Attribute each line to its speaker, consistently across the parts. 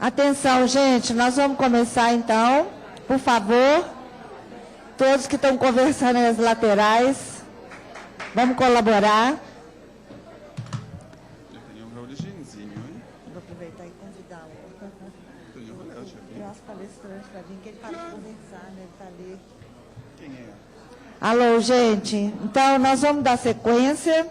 Speaker 1: Atenção, gente, nós vamos começar então, por favor. Todos que estão conversando nas laterais, vamos colaborar.
Speaker 2: Eu tenho um reloginho, hein?
Speaker 1: Vou aproveitar e convidá-lo. Tem umas palestrantes para vir, que ele para de conversar, né? Ele está ali.
Speaker 2: Quem é?
Speaker 1: Alô, gente. Então, nós vamos dar sequência.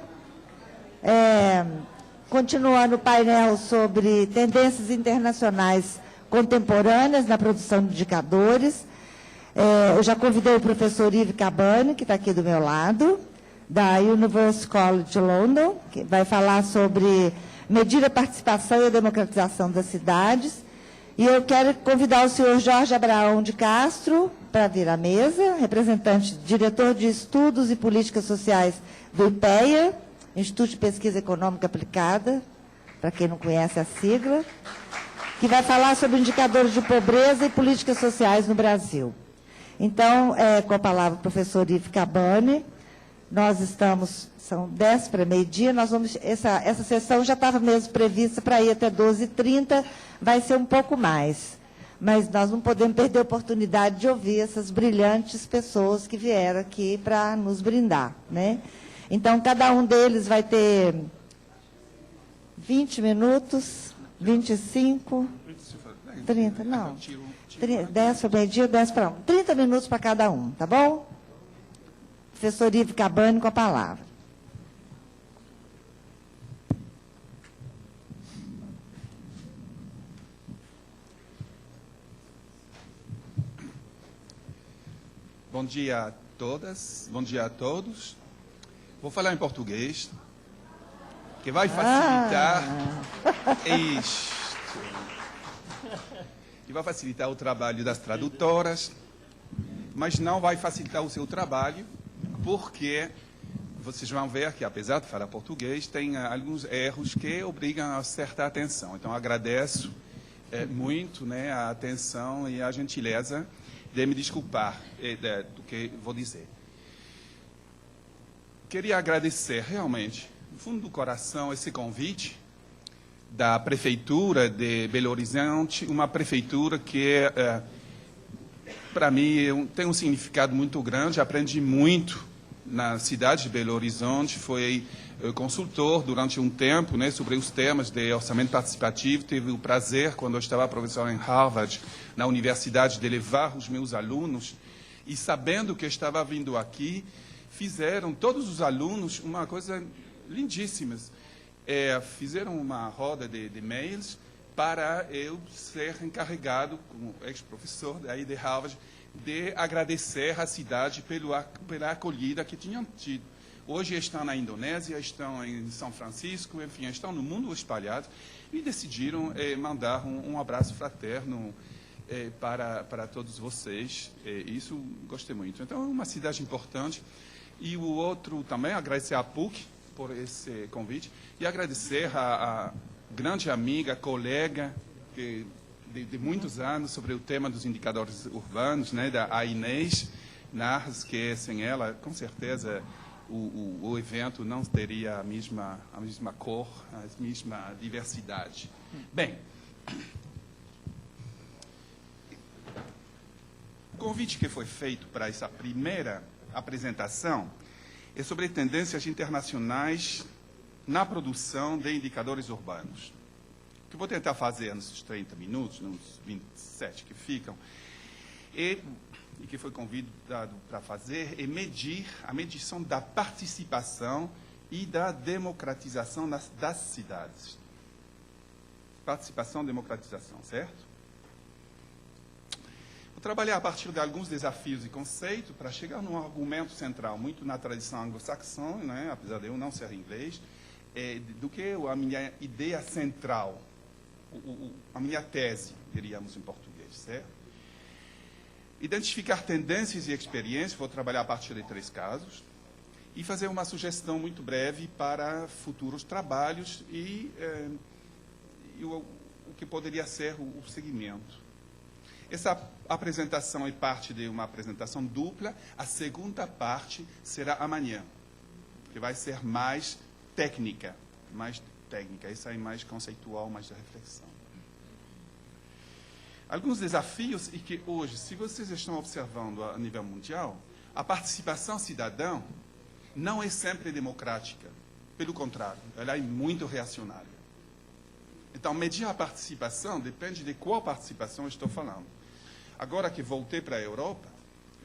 Speaker 1: Continuando o painel sobre tendências internacionais contemporâneas na produção de indicadores. Eu já convidei o professor Yves Cabane, que está aqui do meu lado, da University College London, que vai falar sobre medir a participação e a democratização das cidades. E eu quero convidar o senhor Jorge Abraão de Castro para vir à mesa, representante, diretor de Estudos e Políticas Sociais do IPEA, Instituto de Pesquisa Econômica Aplicada, para quem não conhece a sigla, que vai falar sobre indicadores de pobreza e políticas sociais no Brasil. Então, com a palavra o professor Yves Cabane, nós estamos, são 10 para meio-dia, essa sessão já estava mesmo prevista para ir até 12h30, vai ser um pouco mais. Mas nós não podemos perder a oportunidade de ouvir essas brilhantes pessoas que vieram aqui para nos brindar, né? Então, cada um deles vai ter 20 minutos, 25, 30, não. 10 para meio-dia, 10 para 1. 30 minutos para cada um, tá bom? Professor Yves Cabane com a palavra.
Speaker 2: Bom dia a todas, bom dia a todos. Vou falar em português, que vai facilitar que vai facilitar o trabalho das tradutoras, mas não vai facilitar o seu trabalho, porque vocês vão ver que, apesar de falar português, tem alguns erros que obrigam a certa atenção. Então, agradeço muito, né, a atenção e a gentileza de me desculpar do que vou dizer. Queria agradecer realmente, no fundo do coração, esse convite da Prefeitura de Belo Horizonte, uma prefeitura que, para mim, tem um significado muito grande. Aprendi muito na cidade de Belo Horizonte, fui consultor durante um tempo, né, sobre os temas de orçamento participativo. Tive o prazer, quando eu estava professor em Harvard, na universidade, de levar os meus alunos, e sabendo que eu estava vindo aqui, fizeram, todos os alunos, uma coisa lindíssima. Fizeram uma roda de e-mails para eu ser encarregado, como ex-professor daí de Harvard, de agradecer à cidade pela acolhida que tinham tido. Hoje estão na Indonésia, estão em São Francisco, enfim, estão no mundo espalhado, e decidiram mandar um abraço fraterno para todos vocês. Isso gostei muito. Então, é uma cidade importante. E o outro também, agradecer à PUC por esse convite, e agradecer a grande amiga, colega, de muitos anos, sobre o tema dos indicadores urbanos, né, a Inês Narras, que sem ela, com certeza, o evento não teria a mesma cor, a mesma diversidade. Bem, o convite que foi feito para essa primeira apresentação é sobre tendências internacionais na produção de indicadores urbanos. O que eu vou tentar fazer nesses 30 minutos, nos 27 que ficam, e que foi convidado para fazer, é medir a medição da participação e da democratização das cidades. Participação e democratização, certo? Vou trabalhar a partir de alguns desafios e conceitos para chegar num argumento central, muito na tradição anglo-saxã, né, apesar de eu não ser inglês, do que a minha ideia central, a minha tese, diríamos em português, certo? Identificar tendências e experiências, vou trabalhar a partir de 3 casos, e fazer uma sugestão muito breve para futuros trabalhos e o que poderia ser o segmento. Essa apresentação é parte de uma apresentação dupla. A segunda parte será amanhã, que vai ser mais técnica. Essa é mais conceitual, mais de reflexão. alguns desafios e que hoje, se vocês estão observando a nível mundial, a participação cidadã não é sempre democrática. Pelo contrário, ela é muito reacionária. Então, medir a participação depende de qual participação estou falando. Agora que voltei para a Europa,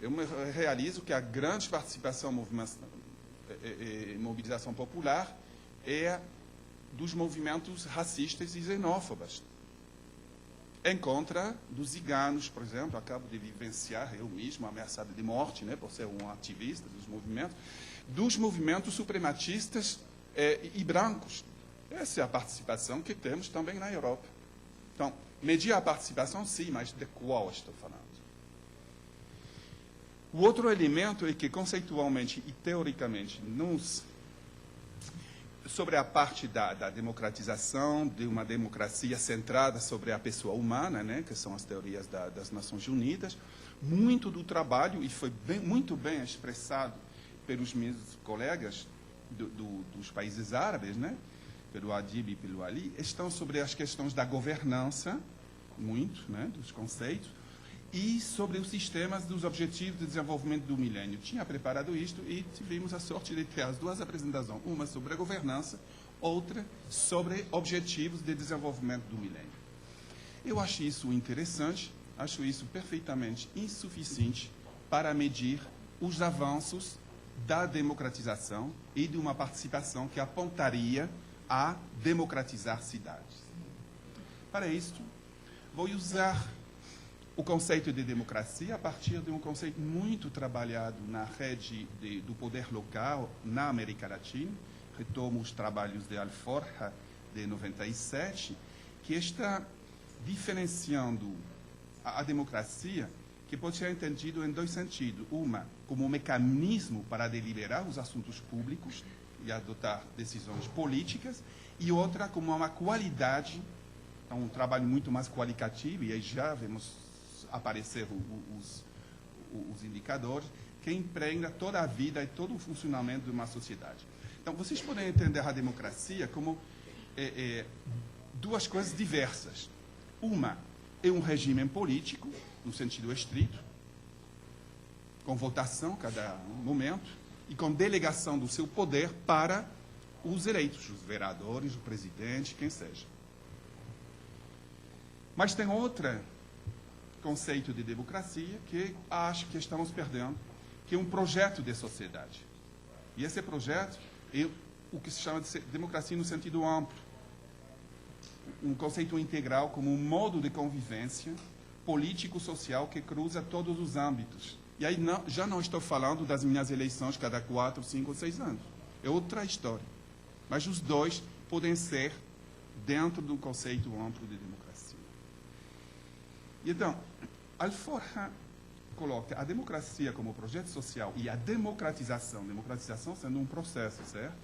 Speaker 2: eu me realizo que a grande participação mobilização popular é dos movimentos racistas e xenófobos. Em contra dos ciganos, por exemplo, acabo de vivenciar eu mesmo ameaçado de morte, né, por ser um ativista dos movimentos suprematistas e brancos. Essa é a participação que temos também na Europa. Então, medir a participação, sim, mas de qual estou falando? O outro elemento é que, conceitualmente e teoricamente, sobre a parte da democratização, de uma democracia centrada sobre a pessoa humana, né, que são as teorias das Nações Unidas, muito do trabalho, e foi muito bem expressado pelos meus colegas dos países árabes, né, pelo Adib e pelo Ali, estão sobre as questões da governança, muito, né, dos conceitos, e sobre os sistemas dos Objetivos de Desenvolvimento do Milênio. Tinha preparado isto e tivemos a sorte de ter as duas apresentações, uma sobre a governança, outra sobre Objetivos de Desenvolvimento do Milênio. Eu acho isso interessante, acho isso perfeitamente insuficiente para medir os avanços da democratização e de uma participação que apontaria a democratizar cidades. Para isto, vou usar o conceito de democracia a partir de um conceito muito trabalhado na rede do poder local na América Latina. Retomo os trabalhos de Alforja, de 97, que está diferenciando a democracia, que pode ser entendido em dois sentidos. Uma, como um mecanismo para deliberar os assuntos públicos e adotar decisões políticas, e outra, como uma qualidade, então, um trabalho muito mais qualitativo, e aí já vemos aparecer os indicadores, que impregna toda a vida e todo o funcionamento de uma sociedade. Então, vocês podem entender a democracia como duas coisas diversas. Uma é um regime político, no sentido estrito, com votação a cada momento, e com delegação do seu poder para os eleitos, os vereadores, o presidente, quem seja. Mas tem outro conceito de democracia que acho que estamos perdendo, que é um projeto de sociedade. E esse projeto é o que se chama de democracia no sentido amplo. Um conceito integral como um modo de convivência político-social que cruza todos os âmbitos. E aí já não estou falando das minhas eleições cada 4, 5 ou 6 anos. É outra história. Mas os dois podem ser dentro do conceito amplo de democracia. Então, Alforja coloca a democracia como projeto social e a democratização sendo um processo, certo?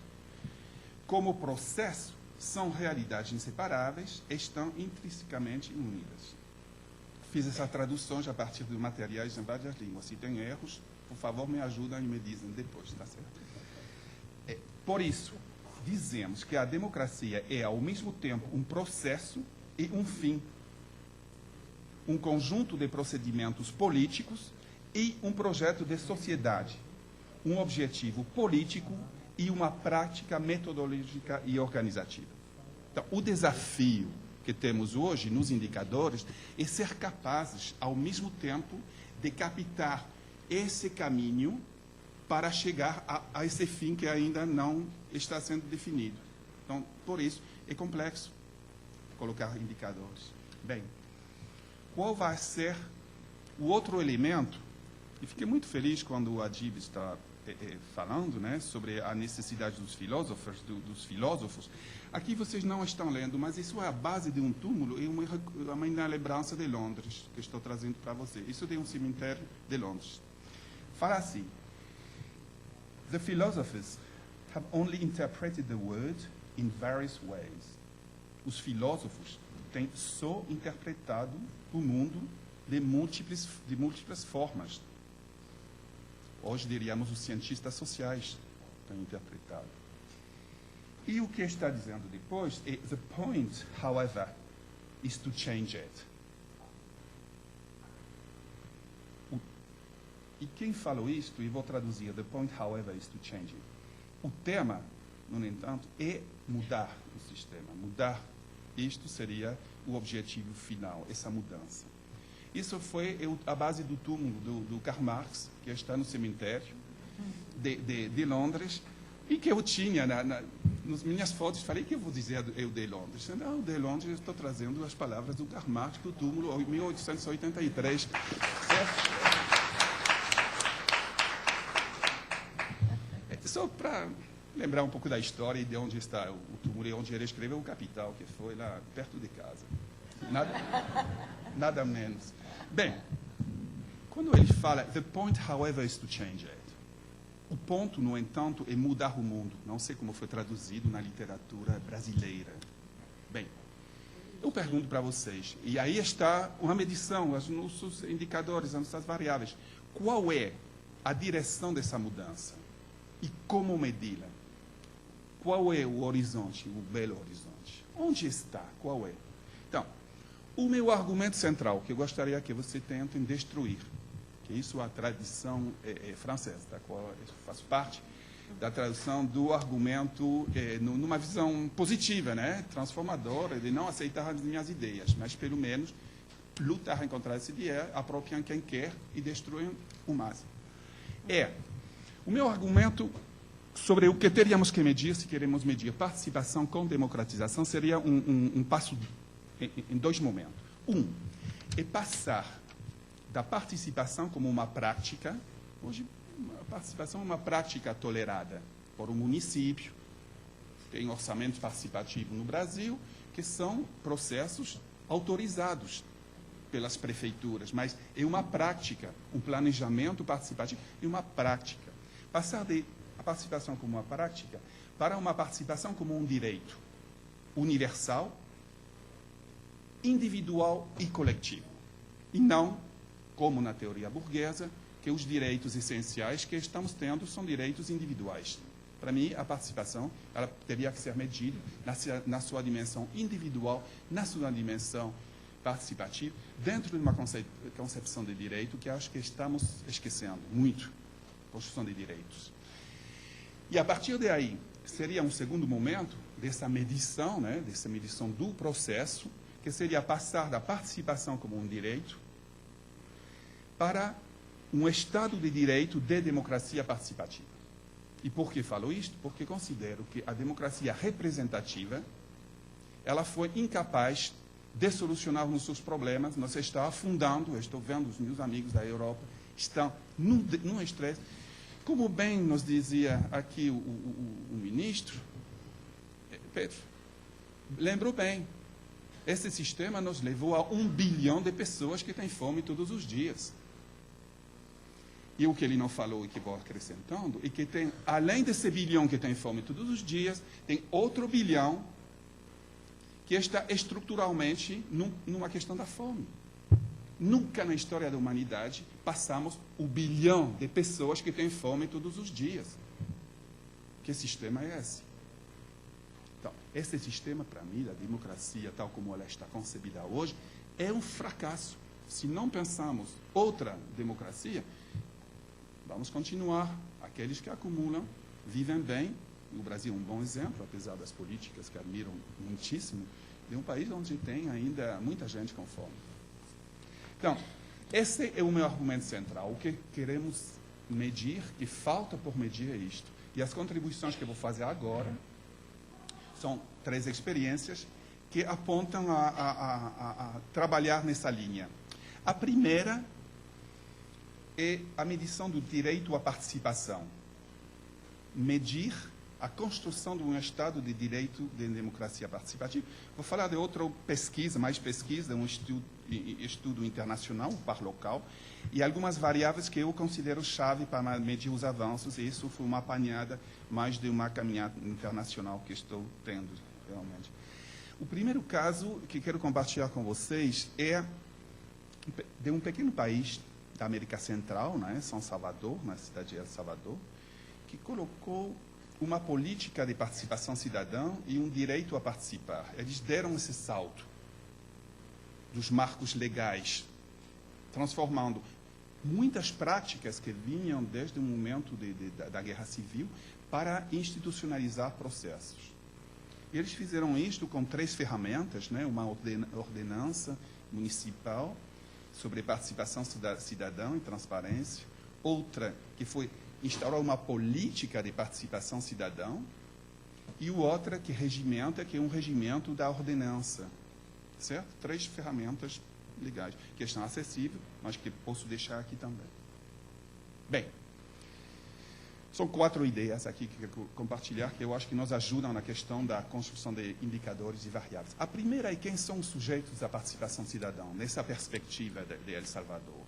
Speaker 2: Como processo, são realidades inseparáveis, estão intrinsecamente unidas. Fiz essa tradução já a partir de materiais em várias línguas. Se tem erros, por favor, me ajudem e me dizem depois, tá certo? Por isso, dizemos que a democracia é, ao mesmo tempo, um processo e um fim. Um conjunto de procedimentos políticos e um projeto de sociedade, um objetivo político e uma prática metodológica e organizativa. Então, o desafio que temos hoje nos indicadores é ser capazes, ao mesmo tempo, de captar esse caminho para chegar a esse fim que ainda não está sendo definido. Então, por isso, é complexo colocar indicadores. Bem, qual vai ser o outro elemento? E fiquei muito feliz quando o Adib está falando, né, sobre a necessidade dos filósofos. Aqui vocês não estão lendo, mas isso é a base de um túmulo e uma lembrança de Londres, que estou trazendo para vocês. Isso é um cemitério de Londres. Fala assim: The philosophers have only interpreted the word in various ways. Os filósofos têm só interpretado o mundo de múltiplas formas. Hoje diríamos os cientistas sociais têm interpretado. E o que está dizendo depois é: the point, however, is to change it. E quem falou isto, e vou traduzir, the point, however, is to change it. O tema, no entanto, é mudar o sistema. Mudar isto seria o objetivo final, essa mudança. Isso foi a base do túmulo do Karl Marx, que está no cemitério de Londres, e que eu tinha nas minhas fotos. Falei que eu vou dizer eu de Londres. Não, de Londres eu estou trazendo as palavras do Karl Marx do túmulo 1883. Só para lembrar um pouco da história e de onde está o túmulo e onde ele escreveu o Capital, que foi lá perto de casa. Nada menos. Bem, quando ele fala, the point, however, is to change it. O ponto, no entanto, é mudar o mundo. Não sei como foi traduzido na literatura brasileira. Bem, eu pergunto para vocês, e aí está uma medição, os nossos indicadores, as nossas variáveis. Qual é a direção dessa mudança? E como medi-la? Qual é o horizonte, o belo horizonte? Onde está? Qual é? Então, o meu argumento central, que eu gostaria que você tente destruir, que isso é a tradição francesa, da qual eu faço parte, da tradução do argumento numa visão positiva, né? Transformadora, de não aceitar as minhas ideias, mas pelo menos lutar contra essa ideia, apropriam quem quer e destruem o máximo. O meu argumento sobre o que teríamos que medir, se queremos medir participação com democratização, seria um passo em dois momentos. É passar da participação como uma prática, hoje a participação é uma prática tolerada por um município, tem orçamento participativo no Brasil, que são processos autorizados pelas prefeituras, mas é uma prática, um planejamento participativo é uma prática. Passar a participação como uma prática para uma participação como um direito universal, individual e coletivo. E não, como na teoria burguesa, que os direitos essenciais que estamos tendo são direitos individuais. Para mim, a participação ela teria que ser medida na sua dimensão individual, na sua dimensão participativa, dentro de uma concepção de direito que acho que estamos esquecendo muito. Construção de direitos. E a partir daí, seria um segundo momento dessa medição, né, dessa medição do processo, que seria passar da participação como um direito para um Estado de direito de democracia participativa. E por que falo isto? Porque considero que a democracia representativa ela foi incapaz de solucionar os seus problemas, nós está afundando, eu estou vendo os meus amigos da Europa, estão num estresse. Como bem nos dizia aqui o ministro, Pedro, lembrou bem, esse sistema nos levou a 1 bilhão de pessoas que têm fome todos os dias. E o que ele não falou e que vou acrescentando, é que tem, além desse bilhão que tem fome todos os dias, tem outro bilhão que está estruturalmente numa questão da fome. Nunca na história da humanidade passamos o bilhão de pessoas que têm fome todos os dias. Que sistema é esse? Então, esse sistema, para mim, da democracia, tal como ela está concebida hoje, é um fracasso. Se não pensamos outra democracia, vamos continuar. Aqueles que acumulam, vivem bem. O Brasil é um bom exemplo, apesar das políticas que admiram muitíssimo, de um país onde tem ainda muita gente com fome. Então, esse é o meu argumento central. O que queremos medir, que falta por medir é isto. E as contribuições que eu vou fazer agora são 3 experiências que apontam a trabalhar nessa linha. A primeira é a medição do direito à participação. Medir a construção de um Estado de direito de democracia participativa. Vou falar de outra pesquisa, um estudo internacional, par local, e algumas variáveis que eu considero chave para medir os avanços, e isso foi uma apanhada mais de uma caminhada internacional que estou tendo, realmente. O primeiro caso que quero compartilhar com vocês é de um pequeno país da América Central, né, São Salvador, na cidade de El Salvador, que colocou uma política de participação cidadã e um direito a participar. Eles deram esse salto dos marcos legais, transformando muitas práticas que vinham desde o momento da Guerra Civil para institucionalizar processos. E eles fizeram isto com 3 ferramentas, né? Uma ordenança municipal sobre participação cidadã e transparência, outra que foi instaurar uma política de participação cidadã, e outra que é um regimento da ordenança, certo? 3 ferramentas legais, que estão acessíveis, mas que posso deixar aqui também. Bem, são 4 ideias aqui que eu quero compartilhar, que eu acho que nos ajudam na questão da construção de indicadores e variáveis. A primeira é quem são os sujeitos da participação cidadã, nessa perspectiva de El Salvador.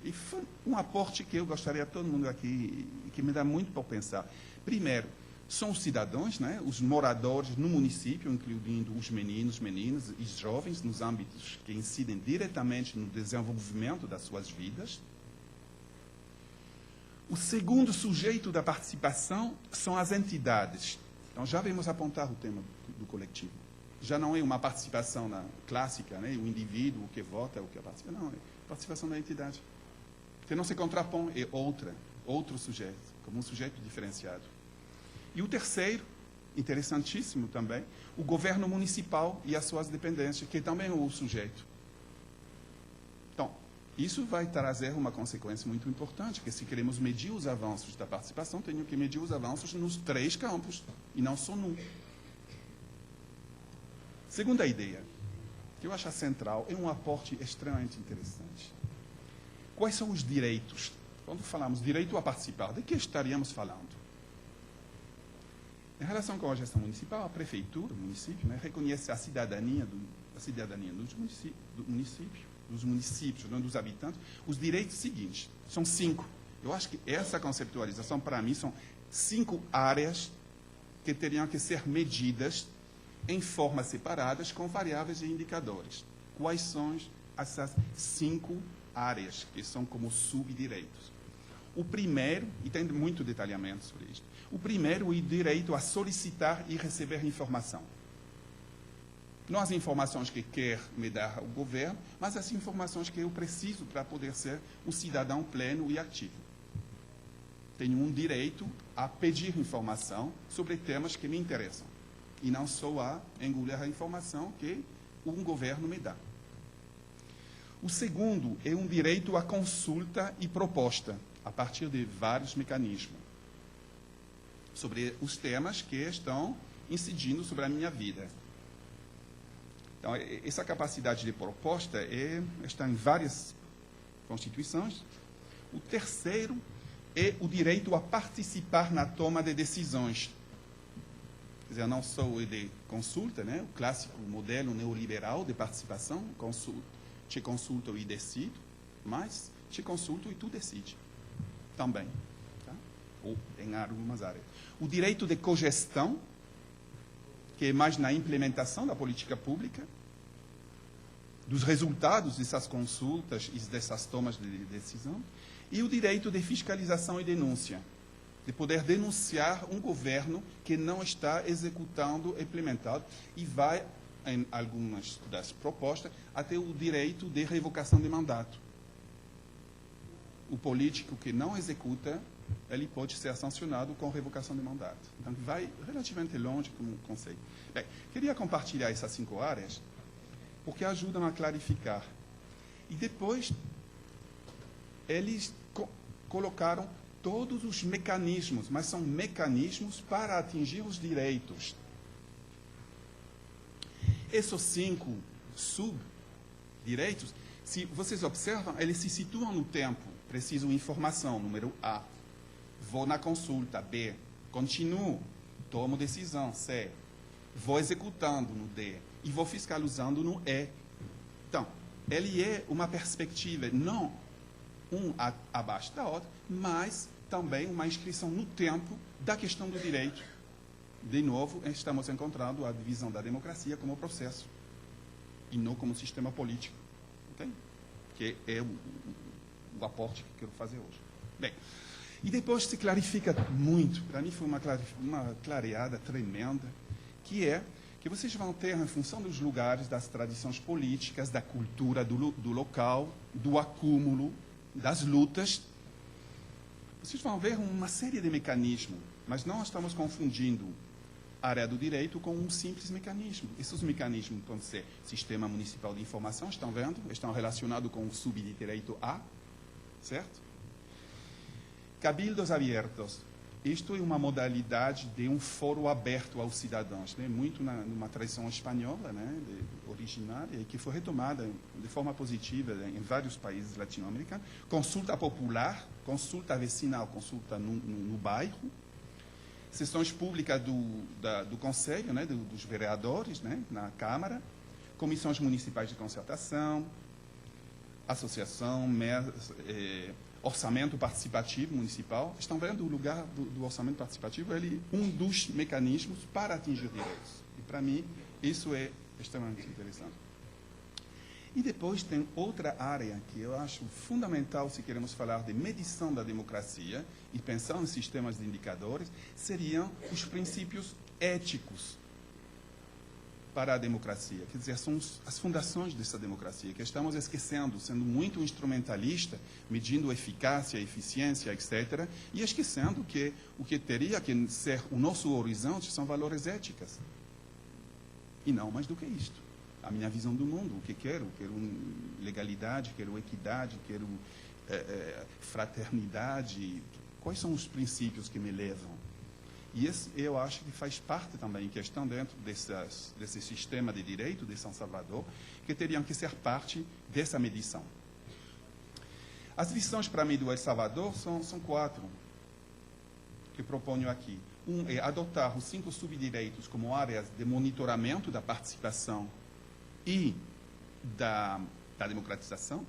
Speaker 2: E foi um aporte que eu gostaria de todo mundo aqui, que me dá muito para pensar. Primeiro, são os cidadãos, né, os moradores no município, incluindo os meninos, meninas e jovens, nos âmbitos que incidem diretamente no desenvolvimento das suas vidas. O segundo sujeito da participação são as entidades. Então, já vamos apontar o tema do coletivo. Já não é uma participação clássica, né, o indivíduo que vota, o que participa. Não, é a participação da entidade. Que não se contrapõe, é outro sujeito, como um sujeito diferenciado. E o terceiro, interessantíssimo também, o governo municipal e as suas dependências, que também é o sujeito. Então, isso vai trazer uma consequência muito importante, que se queremos medir os avanços da participação, temos que medir os avanços nos 3 campos, e não só num. Segunda ideia, que eu acho central, é um aporte extremamente interessante. Quais são os direitos? Quando falamos direito a participar, de que estaríamos falando? Em relação com a gestão municipal, a prefeitura, o município, né, reconhece a cidadania dos municípios, não dos habitantes, os direitos seguintes. São 5. Eu acho que essa conceptualização, para mim, são 5 áreas que teriam que ser medidas em formas separadas com variáveis e indicadores. Quais são essas 5 áreas que são como subdireitos? O primeiro, e tem muito detalhamento sobre isso, o primeiro é o direito a solicitar e receber informação. Não as informações que quer me dar o governo, mas as informações que eu preciso para poder ser um cidadão pleno e ativo. Tenho um direito a pedir informação sobre temas que me interessam, e não só a engolir a informação que um governo me dá. O segundo é um direito à consulta e proposta, a partir de vários mecanismos, sobre os temas que estão incidindo sobre a minha vida. Então, essa capacidade de proposta está em várias constituições. O terceiro é o direito a participar na toma de decisões. Quer dizer, não só o de consulta, né, o clássico modelo neoliberal de participação, te consulto e decido, mas te consulto e tu decide também. Tá? Ou em algumas áreas. O direito de cogestão, que é mais na implementação da política pública, dos resultados dessas consultas e dessas tomas de decisão, e o direito de fiscalização e denúncia, de poder denunciar um governo que não está executando, implementado, e vai, em algumas das propostas, até o direito de revocação de mandato. O político que não executa, ele pode ser sancionado com revocação de mandato. Então, vai relativamente longe como conceito. Bem, queria compartilhar essas 5 áreas, porque ajudam a clarificar. E depois, eles colocaram todos os mecanismos, mas são mecanismos para atingir os direitos. Esses 5 subdireitos, se vocês observam, eles se situam no tempo. Preciso de informação, número A. Vou na consulta, B. Continuo, tomo decisão, C. Vou executando, no D. E vou fiscalizando, no E. Então, ele é uma perspectiva, não abaixo da outra, mas também uma inscrição no tempo da questão do direito. De novo, estamos encontrando a divisão da democracia como processo, e não como sistema político. Okay? Que é o aporte que quero fazer hoje. Bem, e depois se clarifica muito, para mim foi uma clareada tremenda, que é que vocês vão ter, em função dos lugares, das tradições políticas, da cultura do local, do acúmulo, das lutas, vocês vão ver uma série de mecanismos, mas não estamos confundindo a área do direito com um simples mecanismo. Esses mecanismos podem ser Sistema Municipal de Informação, estão vendo? Estão relacionados com o subdireito A, certo? Cabildos abertos. Isto é uma modalidade de um fórum aberto aos cidadãos, né? Muito numa tradição espanhola, né? Originária, e que foi retomada de forma positiva em vários países latino-americanos. Consulta popular, consulta vicinal, consulta no bairro. Sessões públicas do Conselho, né? Dos vereadores, né? Na Câmara. Comissões municipais de concertação, associação, orçamento participativo municipal. Estão vendo o lugar do orçamento participativo? Ele é um dos mecanismos para atingir direitos. E, para mim, isso é extremamente interessante. E depois tem outra área que eu acho fundamental se queremos falar de medição da democracia e pensar em sistemas de indicadores, seriam os princípios éticos para a democracia. Quer dizer, são as fundações dessa democracia, que estamos esquecendo, sendo muito instrumentalista, medindo eficácia, eficiência, etc., e esquecendo que o que teria que ser o nosso horizonte são valores éticos. E não mais do que isto. A minha visão do mundo, o que quero legalidade, quero equidade, quero fraternidade. Quais são os princípios que me levam? E esse, eu acho que faz parte também, questão dentro desse sistema de direito de São Salvador, que teriam que ser parte dessa medição. As lições para mim do El Salvador são 4, que proponho aqui. Um é adotar os 5 subdireitos como áreas de monitoramento da participação e da democratização.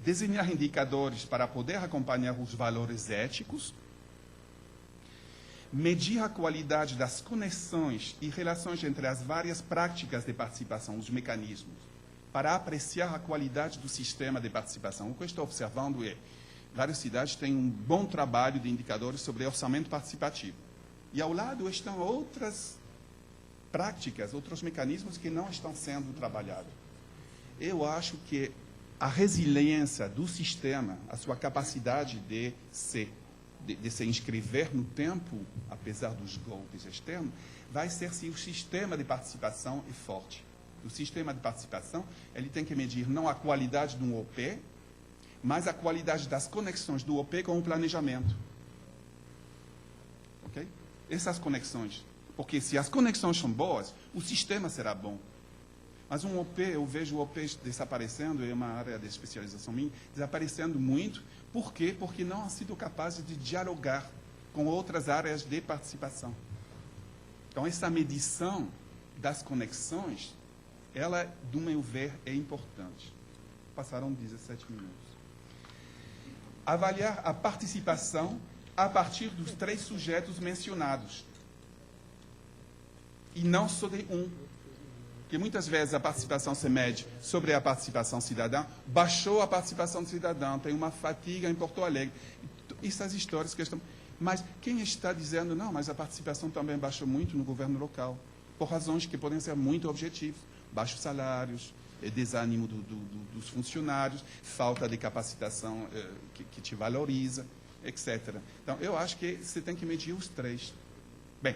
Speaker 2: Desenhar indicadores para poder acompanhar os valores éticos. Medir a qualidade das conexões e relações entre as várias práticas de participação, os mecanismos, para apreciar a qualidade do sistema de participação. O que eu estou observando é, várias cidades têm um bom trabalho de indicadores sobre orçamento participativo. E ao lado estão outras práticas, outros mecanismos que não estão sendo trabalhados. Eu acho que a resiliência do sistema, a sua capacidade de se inscrever no tempo, apesar dos golpes externos, vai ser se o sistema de participação é forte. O sistema de participação, ele tem que medir não a qualidade de um OP, mas a qualidade das conexões do OP com o planejamento. Ok? Essas conexões. Porque se as conexões são boas, o sistema será bom. Mas um OP, eu vejo OPs desaparecendo, é uma área de especialização minha, desaparecendo muito. Por quê? Porque não han sido capazes de dialogar com outras áreas de participação. Então, essa medição das conexões, ela, do meu ver, é importante. Passaram 17 minutos. Avaliar a participação a partir dos 3 sujetos mencionados. E não só de um. Porque muitas vezes a participação se mede sobre a participação cidadã, baixou a participação cidadã, tem uma fatiga em Porto Alegre. Essas histórias que estão... Mas quem está dizendo, não, mas a participação também baixou muito no governo local, por razões que podem ser muito objetivas. Baixos salários, desânimo dos funcionários, falta de capacitação que te valoriza, etc. Então, eu acho que você tem que medir os 3. Bem,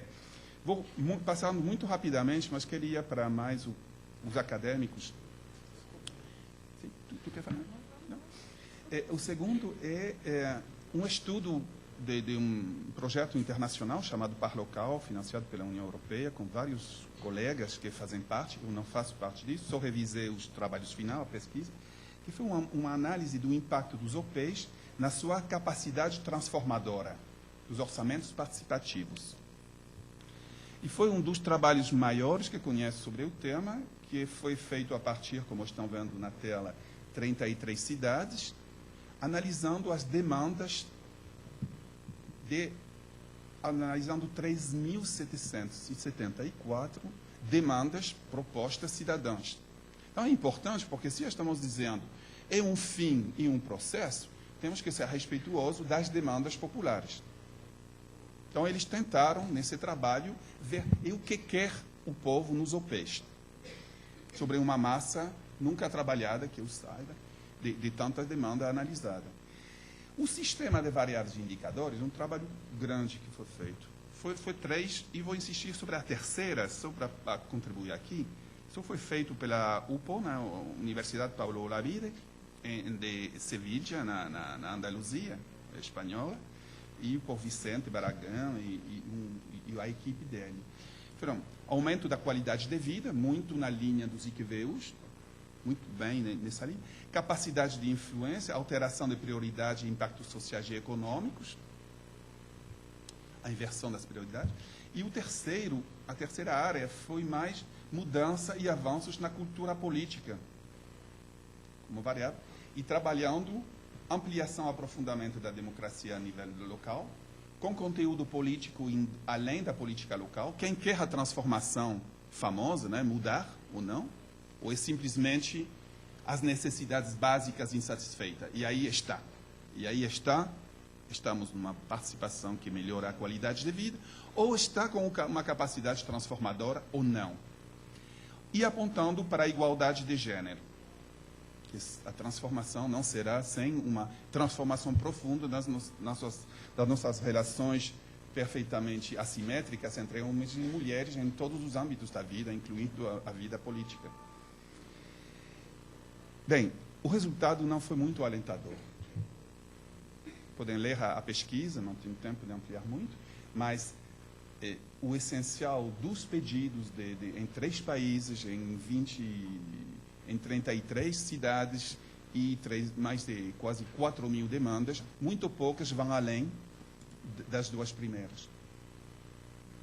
Speaker 2: vou passando muito rapidamente, mas queria para mais os acadêmicos. Tu quer falar? Não? O segundo é um estudo de um projeto internacional chamado Par Local, financiado pela União Europeia, com vários colegas que fazem parte. Eu não faço parte disso, só revisei os trabalhos finais, a pesquisa, que foi uma análise do impacto dos OPs na sua capacidade transformadora, dos orçamentos participativos. E foi um dos trabalhos maiores que conheço sobre o tema, que foi feito a partir, como estão vendo na tela, 33 cidades, analisando as demandas analisando 3.774 demandas propostas cidadãs. Então é importante, porque se estamos dizendo é um fim e um processo, temos que ser respeituosos das demandas populares. Então, eles tentaram, nesse trabalho, ver o que quer o povo nos OPs. Sobre uma massa nunca trabalhada, que eu saiba, de tanta demanda analisada. O sistema de variáveis de indicadores, um trabalho grande que foi feito. Foi 3, e vou insistir sobre a terceira, só para contribuir aqui. Isso foi feito pela UPO, na Universidade Paulo Olavide, de Sevilla, na Andaluzia espanhola, e por Vicente Barragán e a equipe dele. Foram aumento da qualidade de vida, muito na linha dos IQVUs, muito bem nessa linha. Capacidade de influência, alteração de prioridade e impactos sociais e econômicos, a inversão das prioridades. E a terceira área foi mais mudança e avanços na cultura política, como variável, e trabalhando ampliação e aprofundamento da democracia a nível local, com conteúdo político além da política local. Quem quer a transformação famosa, né, mudar ou não, ou é simplesmente as necessidades básicas insatisfeitas. E aí estamos numa participação que melhora a qualidade de vida, ou está com uma capacidade transformadora ou não. E apontando para a igualdade de gênero. A transformação não será sem uma transformação profunda das nossas relações perfeitamente assimétricas entre homens e mulheres em todos os âmbitos da vida, incluindo a vida política. Bem, o resultado não foi muito alentador. Podem ler a pesquisa, não tenho tempo de ampliar muito, mas o essencial dos pedidos em 3 países, em 33 cidades e mais de quase 4.000 demandas, muito poucas vão além das 2 primeiras.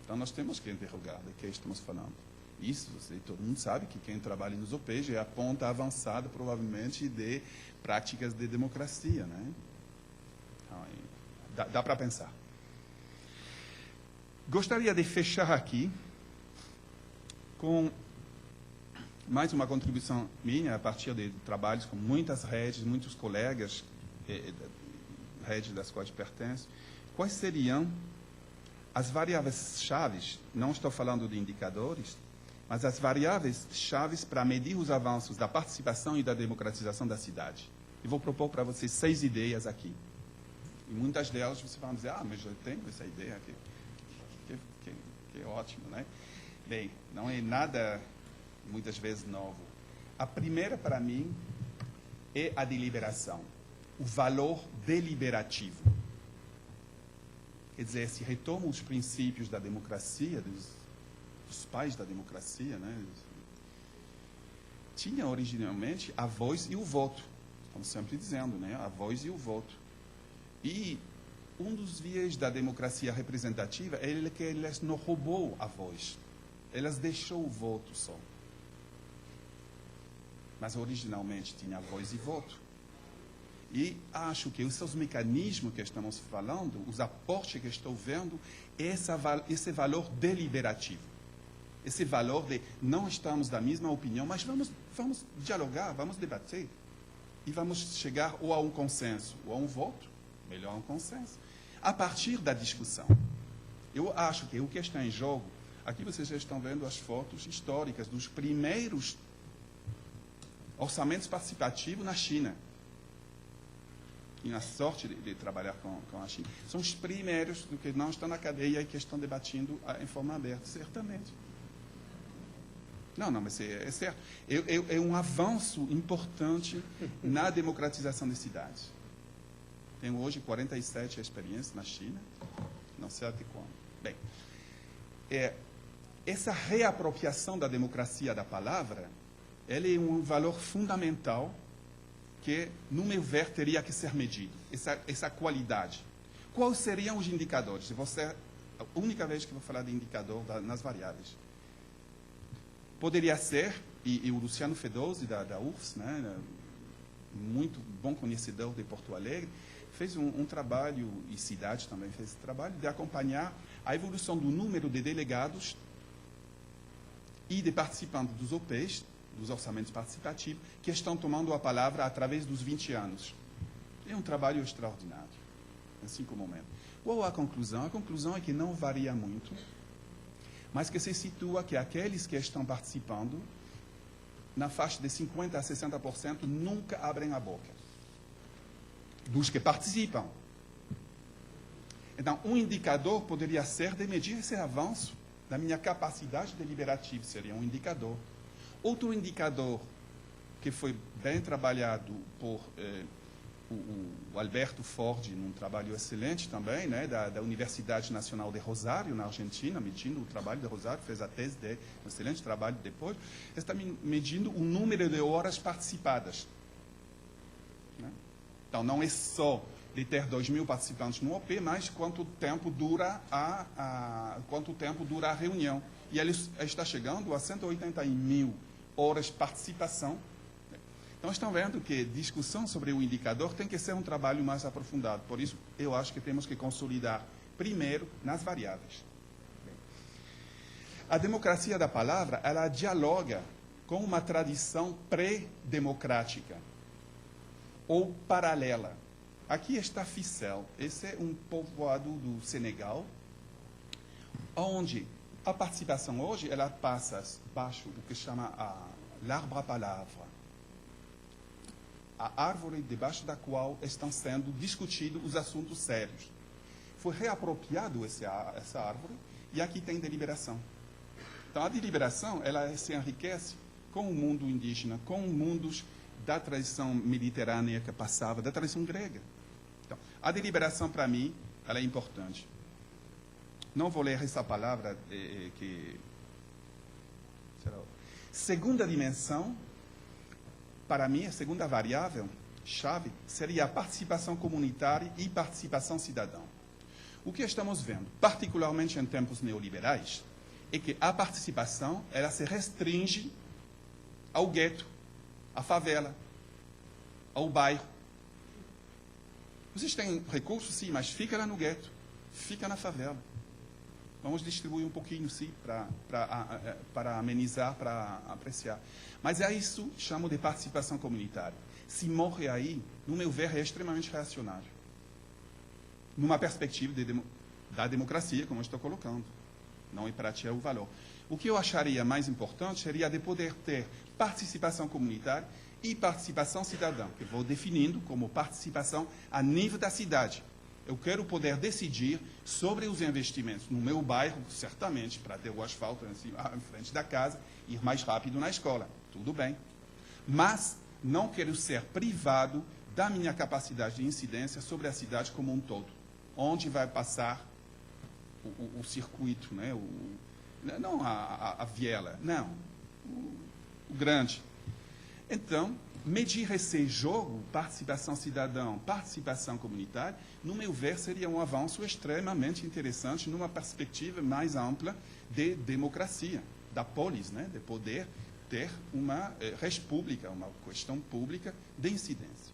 Speaker 2: Então, nós temos que interrogar de que estamos falando. Isso, todo mundo sabe que quem trabalha nos OPEJ é a ponta avançada, provavelmente, de práticas de democracia, né? Então, dá para pensar. Gostaria de fechar aqui com mais uma contribuição minha, a partir de trabalhos com muitas redes, muitos colegas, redes das quais pertenço. Quais seriam as variáveis-chaves, não estou falando de indicadores, mas as variáveis-chaves para medir os avanços da participação e da democratização da cidade? E vou propor para vocês 6 ideias aqui. E muitas delas vocês vão dizer, mas já tenho essa ideia aqui. Que é ótimo, né? Bem, não é nada, muitas vezes, novo. A primeira, para mim, é a deliberação. O valor deliberativo. Quer dizer, se retomam os princípios da democracia, dos pais da democracia, né? Tinha originalmente a voz e o voto. Estamos sempre dizendo, né? A voz e o voto. E um dos viés da democracia representativa é que elas não roubou a voz. Elas deixou o voto só. Mas originalmente tinha voz e voto. E acho que esses mecanismos que estamos falando, os aportes que estou vendo, esse valor deliberativo. Esse valor de não estamos da mesma opinião, mas vamos dialogar, vamos debater. E vamos chegar ou a um consenso, ou a um voto, melhor um consenso, a partir da discussão. Eu acho que o que está em jogo, aqui vocês já estão vendo as fotos históricas dos primeiros orçamentos participativos na China. E a sorte de trabalhar com a China. São os primeiros do que não estão na cadeia e que estão debatendo em forma aberta, certamente. Não, mas é certo. É um avanço importante na democratização das cidades. Tenho hoje 47 experiências na China, não sei até quando. Bem, essa reapropriação da democracia da palavra, ela é um valor fundamental que, no meu ver, teria que ser medido, essa qualidade. Quais seriam os indicadores? A única vez que vou falar de indicador nas variáveis. Poderia ser, e o Luciano Fedose, da UFS, né, muito bom conhecedor de Porto Alegre, fez um trabalho, e Cidade também fez esse trabalho, de acompanhar a evolução do número de delegados e de participantes dos OPs, dos orçamentos participativos, que estão tomando a palavra através dos 20 anos. É um trabalho extraordinário, assim como o meu. Qual a conclusão? A conclusão é que não varia muito, mas que se situa que aqueles que estão participando, na faixa de 50% a 60%, nunca abrem a boca. dos que participam. Então, um indicador poderia ser de medir esse avanço da minha capacidade deliberativa, seria um indicador. Outro indicador que foi bem trabalhado por o Alberto Ford, num trabalho excelente também, né, da Universidade Nacional de Rosário, na Argentina, medindo o trabalho de Rosário, fez a tese de um excelente trabalho depois, está medindo o número de horas participadas. Né? Então, não é só de ter 2.000 participantes no OP, mas quanto tempo dura a reunião. E ele está chegando a 180.000 horas de participação. Então, estão vendo que discussão sobre o indicador tem que ser um trabalho mais aprofundado. Por isso, eu acho que temos que consolidar primeiro nas variáveis. A democracia da palavra, ela dialoga com uma tradição pré-democrática ou paralela. Aqui está Ficel. Esse é um povoado do Senegal, onde a participação hoje, ela passa baixo o que chama l'arbre à palavra. A árvore debaixo da qual estão sendo discutidos os assuntos sérios. Foi reapropriado essa árvore e aqui tem deliberação. Então, a deliberação, ela se enriquece com o mundo indígena, com mundos da tradição mediterrânea que passava, da tradição grega. Então, a deliberação, para mim, ela é importante. Não vou ler essa palavra que... Segunda dimensão, para mim, a segunda variável, chave, seria a participação comunitária e participação cidadã. O que estamos vendo, particularmente em tempos neoliberais, é que a participação, ela se restringe ao gueto, à favela, ao bairro. Vocês têm recursos, sim, mas fica lá no gueto, fica na favela. Vamos distribuir um pouquinho, sim, para amenizar, para apreciar. Mas é isso que chamo de participação comunitária. Se morre aí, no meu ver, é extremamente reacionário. Numa perspectiva da democracia, como eu estou colocando. Não é para tirar o valor. O que eu acharia mais importante seria de poder ter participação comunitária e participação cidadã, que vou definindo como participação a nível da cidade. Eu quero poder decidir sobre os investimentos no meu bairro, certamente, para ter o asfalto em frente da casa, ir mais rápido na escola. Tudo bem. Mas não quero ser privado da minha capacidade de incidência sobre a cidade como um todo. Onde vai passar o circuito, né? Não a viela, não. O grande. Então, medir esse jogo, participação cidadã, participação comunitária, no meu ver, seria um avanço extremamente interessante numa perspectiva mais ampla de democracia, da polis, né? De poder ter uma res pública, uma questão pública de incidência.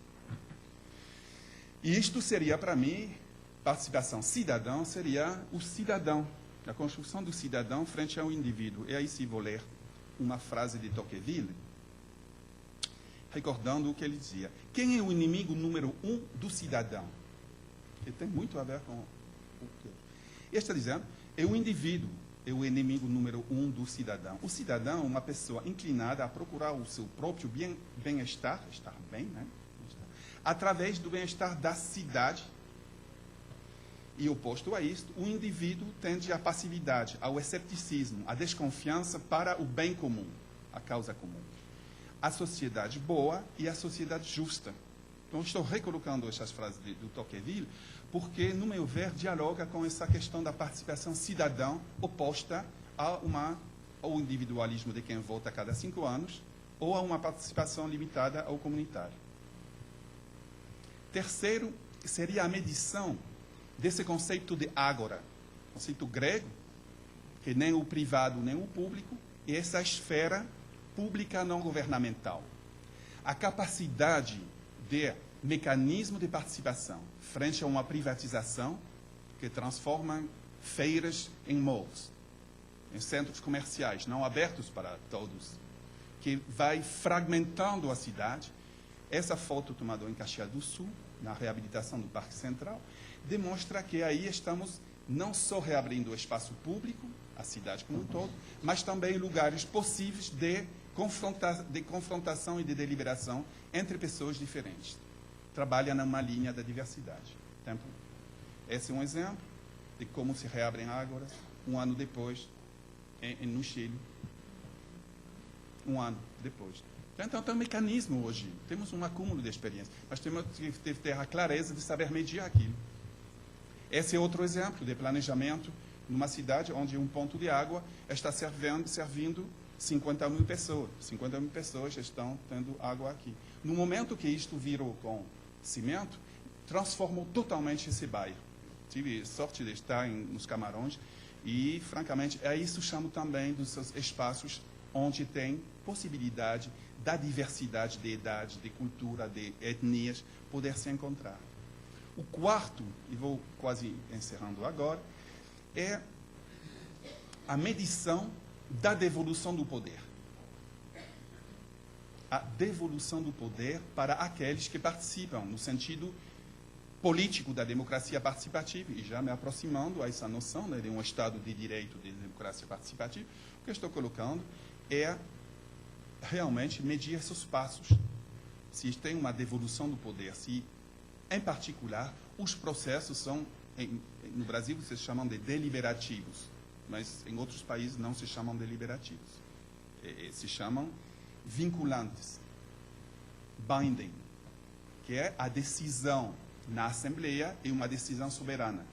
Speaker 2: E isto seria, para mim, participação cidadã, seria o cidadão, a construção do cidadão frente ao indivíduo. E aí, se vou ler uma frase de Tocqueville, recordando o que ele dizia. Quem é o inimigo número 1 do cidadão? Que tem muito a ver com o que ele está dizendo. É o indivíduo, é o inimigo número 1 do cidadão. O cidadão é uma pessoa inclinada a procurar o seu próprio bem-estar, estar bem, né? Através do bem-estar da cidade. E oposto a isto, o indivíduo tende à passividade, ao escepticismo, à desconfiança para o bem comum, a causa comum. A sociedade boa e a sociedade justa. Então, estou recolocando essas frases do Tocqueville, porque, no meu ver, dialoga com essa questão da participação cidadã oposta ao individualismo de quem vota a cada 5 anos, ou a uma participação limitada ao comunitário. Terceiro, seria a medição desse conceito de ágora, conceito grego, que nem o privado nem o público, e essa esfera pública não governamental. A capacidade de mecanismo de participação frente a uma privatização que transforma feiras em malls, em centros comerciais não abertos para todos, que vai fragmentando a cidade. Essa foto tomada em Caxias do Sul, na reabilitação do Parque Central, demonstra que aí estamos não só reabrindo o espaço público, a cidade como um todo, mas também lugares possíveis de confrontação e de deliberação entre pessoas diferentes. trabalha numa linha da diversidade. Esse é um exemplo de como se reabrem águas um ano depois no Chile. Um ano depois. Então, tem um mecanismo hoje. Temos um acúmulo de experiência. Mas temos que ter a clareza de saber medir aquilo. Esse é outro exemplo de planejamento numa cidade onde um ponto de água está servindo 50 mil pessoas. 50 mil pessoas estão tendo água aqui. No momento que isto virou com cimento, transformou totalmente esse bairro. Tive sorte de estar nos Camarões e, francamente, isso chamo também dos seus espaços onde tem possibilidade da diversidade de idade, de cultura, de etnias poder se encontrar. O quarto, e vou quase encerrando agora, é a medição da devolução do poder. A devolução do poder para aqueles que participam, no sentido político da democracia participativa, e já me aproximando a essa noção, né, de um Estado de direito de democracia participativa, o que eu estou colocando é realmente medir esses passos. Se tem uma devolução do poder, se, em particular, os processos são, no Brasil, se chamam de deliberativos, mas em outros países não se chamam deliberativos. Se chamam vinculantes, binding, que é a decisão na Assembleia e uma decisão soberana.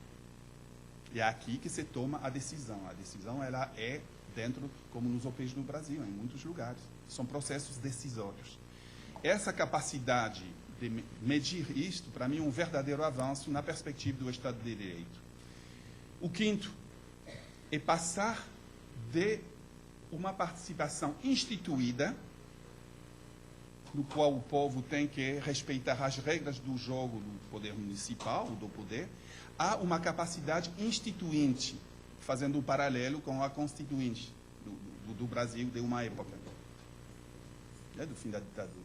Speaker 2: É aqui que se toma a decisão. A decisão ela é dentro, como nos OPs do Brasil, em muitos lugares. São processos decisórios. Essa capacidade de medir isto, para mim, é um verdadeiro avanço na perspectiva do Estado de Direito. O quinto é passar de uma participação instituída, no qual o povo tem que respeitar as regras do jogo do poder municipal, do poder, a uma capacidade instituinte, fazendo um paralelo com a constituinte do Brasil de uma época, né, do fim da ditadura.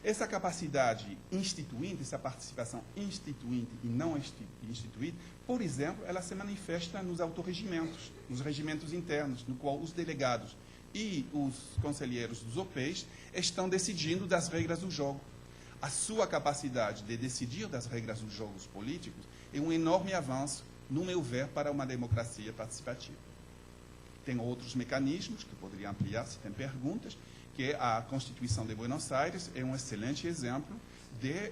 Speaker 2: Essa capacidade instituinte, essa participação instituinte e não instituída, por exemplo, ela se manifesta nos autorregimentos, nos regimentos internos, no qual os delegados e os conselheiros dos OPs estão decidindo das regras do jogo. A sua capacidade de decidir das regras dos jogos políticos é um enorme avanço, no meu ver, para uma democracia participativa. Tem outros mecanismos que poderia ampliar, se tem perguntas, que a Constituição de Buenos Aires é um excelente exemplo de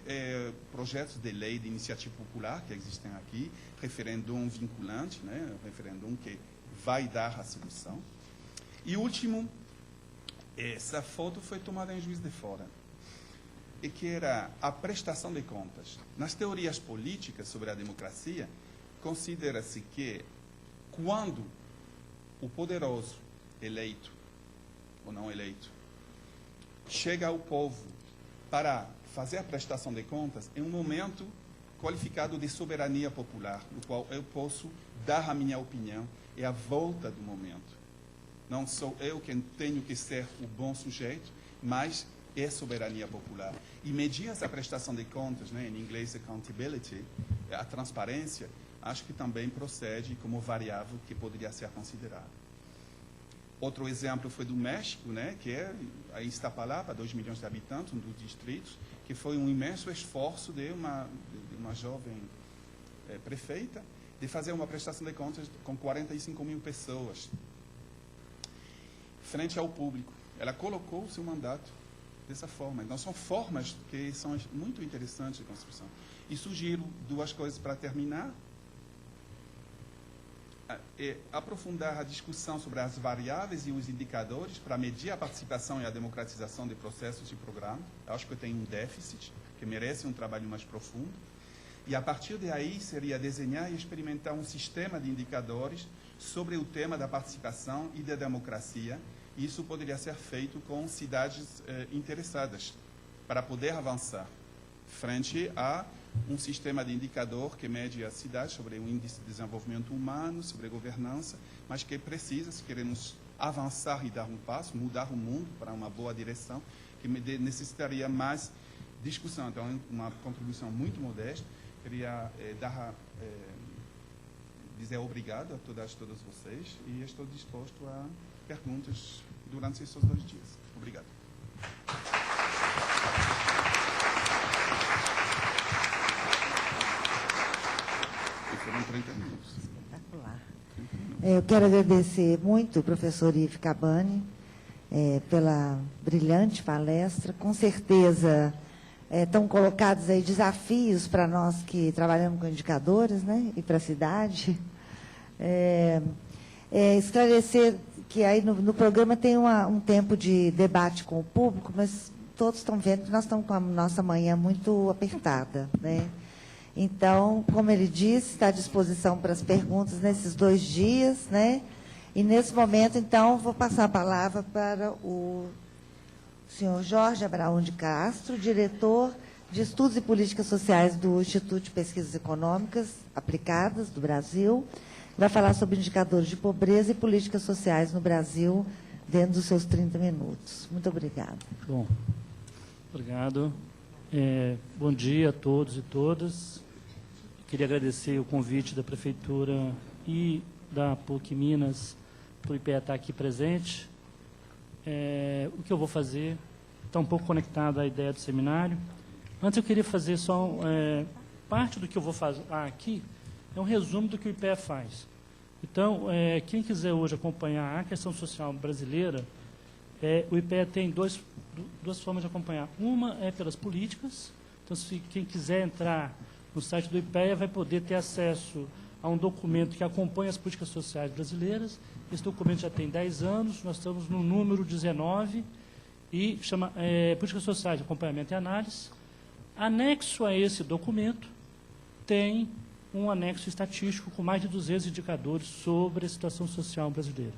Speaker 2: projetos de lei de iniciativa popular que existem aqui, referendum vinculante, né, referendum que vai dar a solução. E último, essa foto foi tomada em Juiz de Fora, e que era a prestação de contas. Nas teorias políticas sobre a democracia, considera-se que quando o poderoso, eleito ou não eleito, chega ao povo para fazer a prestação de contas, é um momento qualificado de soberania popular, no qual eu posso dar a minha opinião, é a volta do momento. Não sou eu quem tenho que ser o bom sujeito, mas é soberania popular. E medir essa prestação de contas, né, em inglês accountability, a transparência, acho que também procede como variável que poderia ser considerada. Outro exemplo foi do México, né, que é a Iztapalapa, 2 milhões de habitantes, um dos distritos, que foi um imenso esforço de uma jovem prefeita de fazer uma prestação de contas com 45 mil pessoas frente ao público. Ela colocou o seu mandato dessa forma. Então, são formas que são muito interessantes de construção. E sugiro duas coisas para terminar. Aprofundar a discussão sobre as variáveis e os indicadores para medir a participação e a democratização de processos e programas. Eu acho que tem um déficit, que merece um trabalho mais profundo. E, a partir daí, seria desenhar e experimentar um sistema de indicadores sobre o tema da participação e da democracia. Isso poderia ser feito com cidades interessadas, para poder avançar frente a um sistema de indicador que mede a cidade sobre o índice de desenvolvimento humano, sobre governança, mas que precisa, se queremos avançar e dar um passo, mudar o mundo para uma boa direção, que necessitaria mais discussão. Então, uma contribuição muito modesta. Queria dizer obrigado a todos vocês e estou disposto a perguntas durante esses 2 dias. Obrigado. 30 minutos.
Speaker 1: Espetacular. Eu quero agradecer muito o professor Ive Cabani pela brilhante palestra. Com certeza estão colocados aí desafios para nós que trabalhamos com indicadores, né, e para a cidade. Esclarecer que aí no programa tem um tempo de debate com o público, mas todos estão vendo que nós estamos com a nossa manhã muito apertada, né? Então, como ele disse, está à disposição para as perguntas nesses 2 dias, né? E, nesse momento, então, vou passar a palavra para o senhor Jorge Abraão de Castro, diretor de Estudos e Políticas Sociais do Instituto de Pesquisas Econômicas Aplicadas do Brasil. Vai falar sobre indicadores de pobreza e políticas sociais no Brasil, dentro dos seus 30 minutos. Muito obrigada.
Speaker 3: Bom, obrigado. Bom dia a todos e todas. Queria agradecer o convite da Prefeitura e da PUC Minas para o IPEA estar aqui presente. O que eu vou fazer está um pouco conectado à ideia do seminário. Antes eu queria fazer só parte do que eu vou fazer aqui, é um resumo do que o IPEA faz. Então, quem quiser hoje acompanhar a questão social brasileira, o IPEA tem duas formas de acompanhar. Uma é pelas políticas. Então, se quem quiser entrar no site do IPEA vai poder ter acesso a um documento que acompanha as políticas sociais brasileiras. Esse documento já tem 10 anos, nós estamos no número 19, e chama Políticas Sociais de Acompanhamento e Análise. Anexo a esse documento, tem um anexo estatístico com mais de 200 indicadores sobre a situação social brasileira.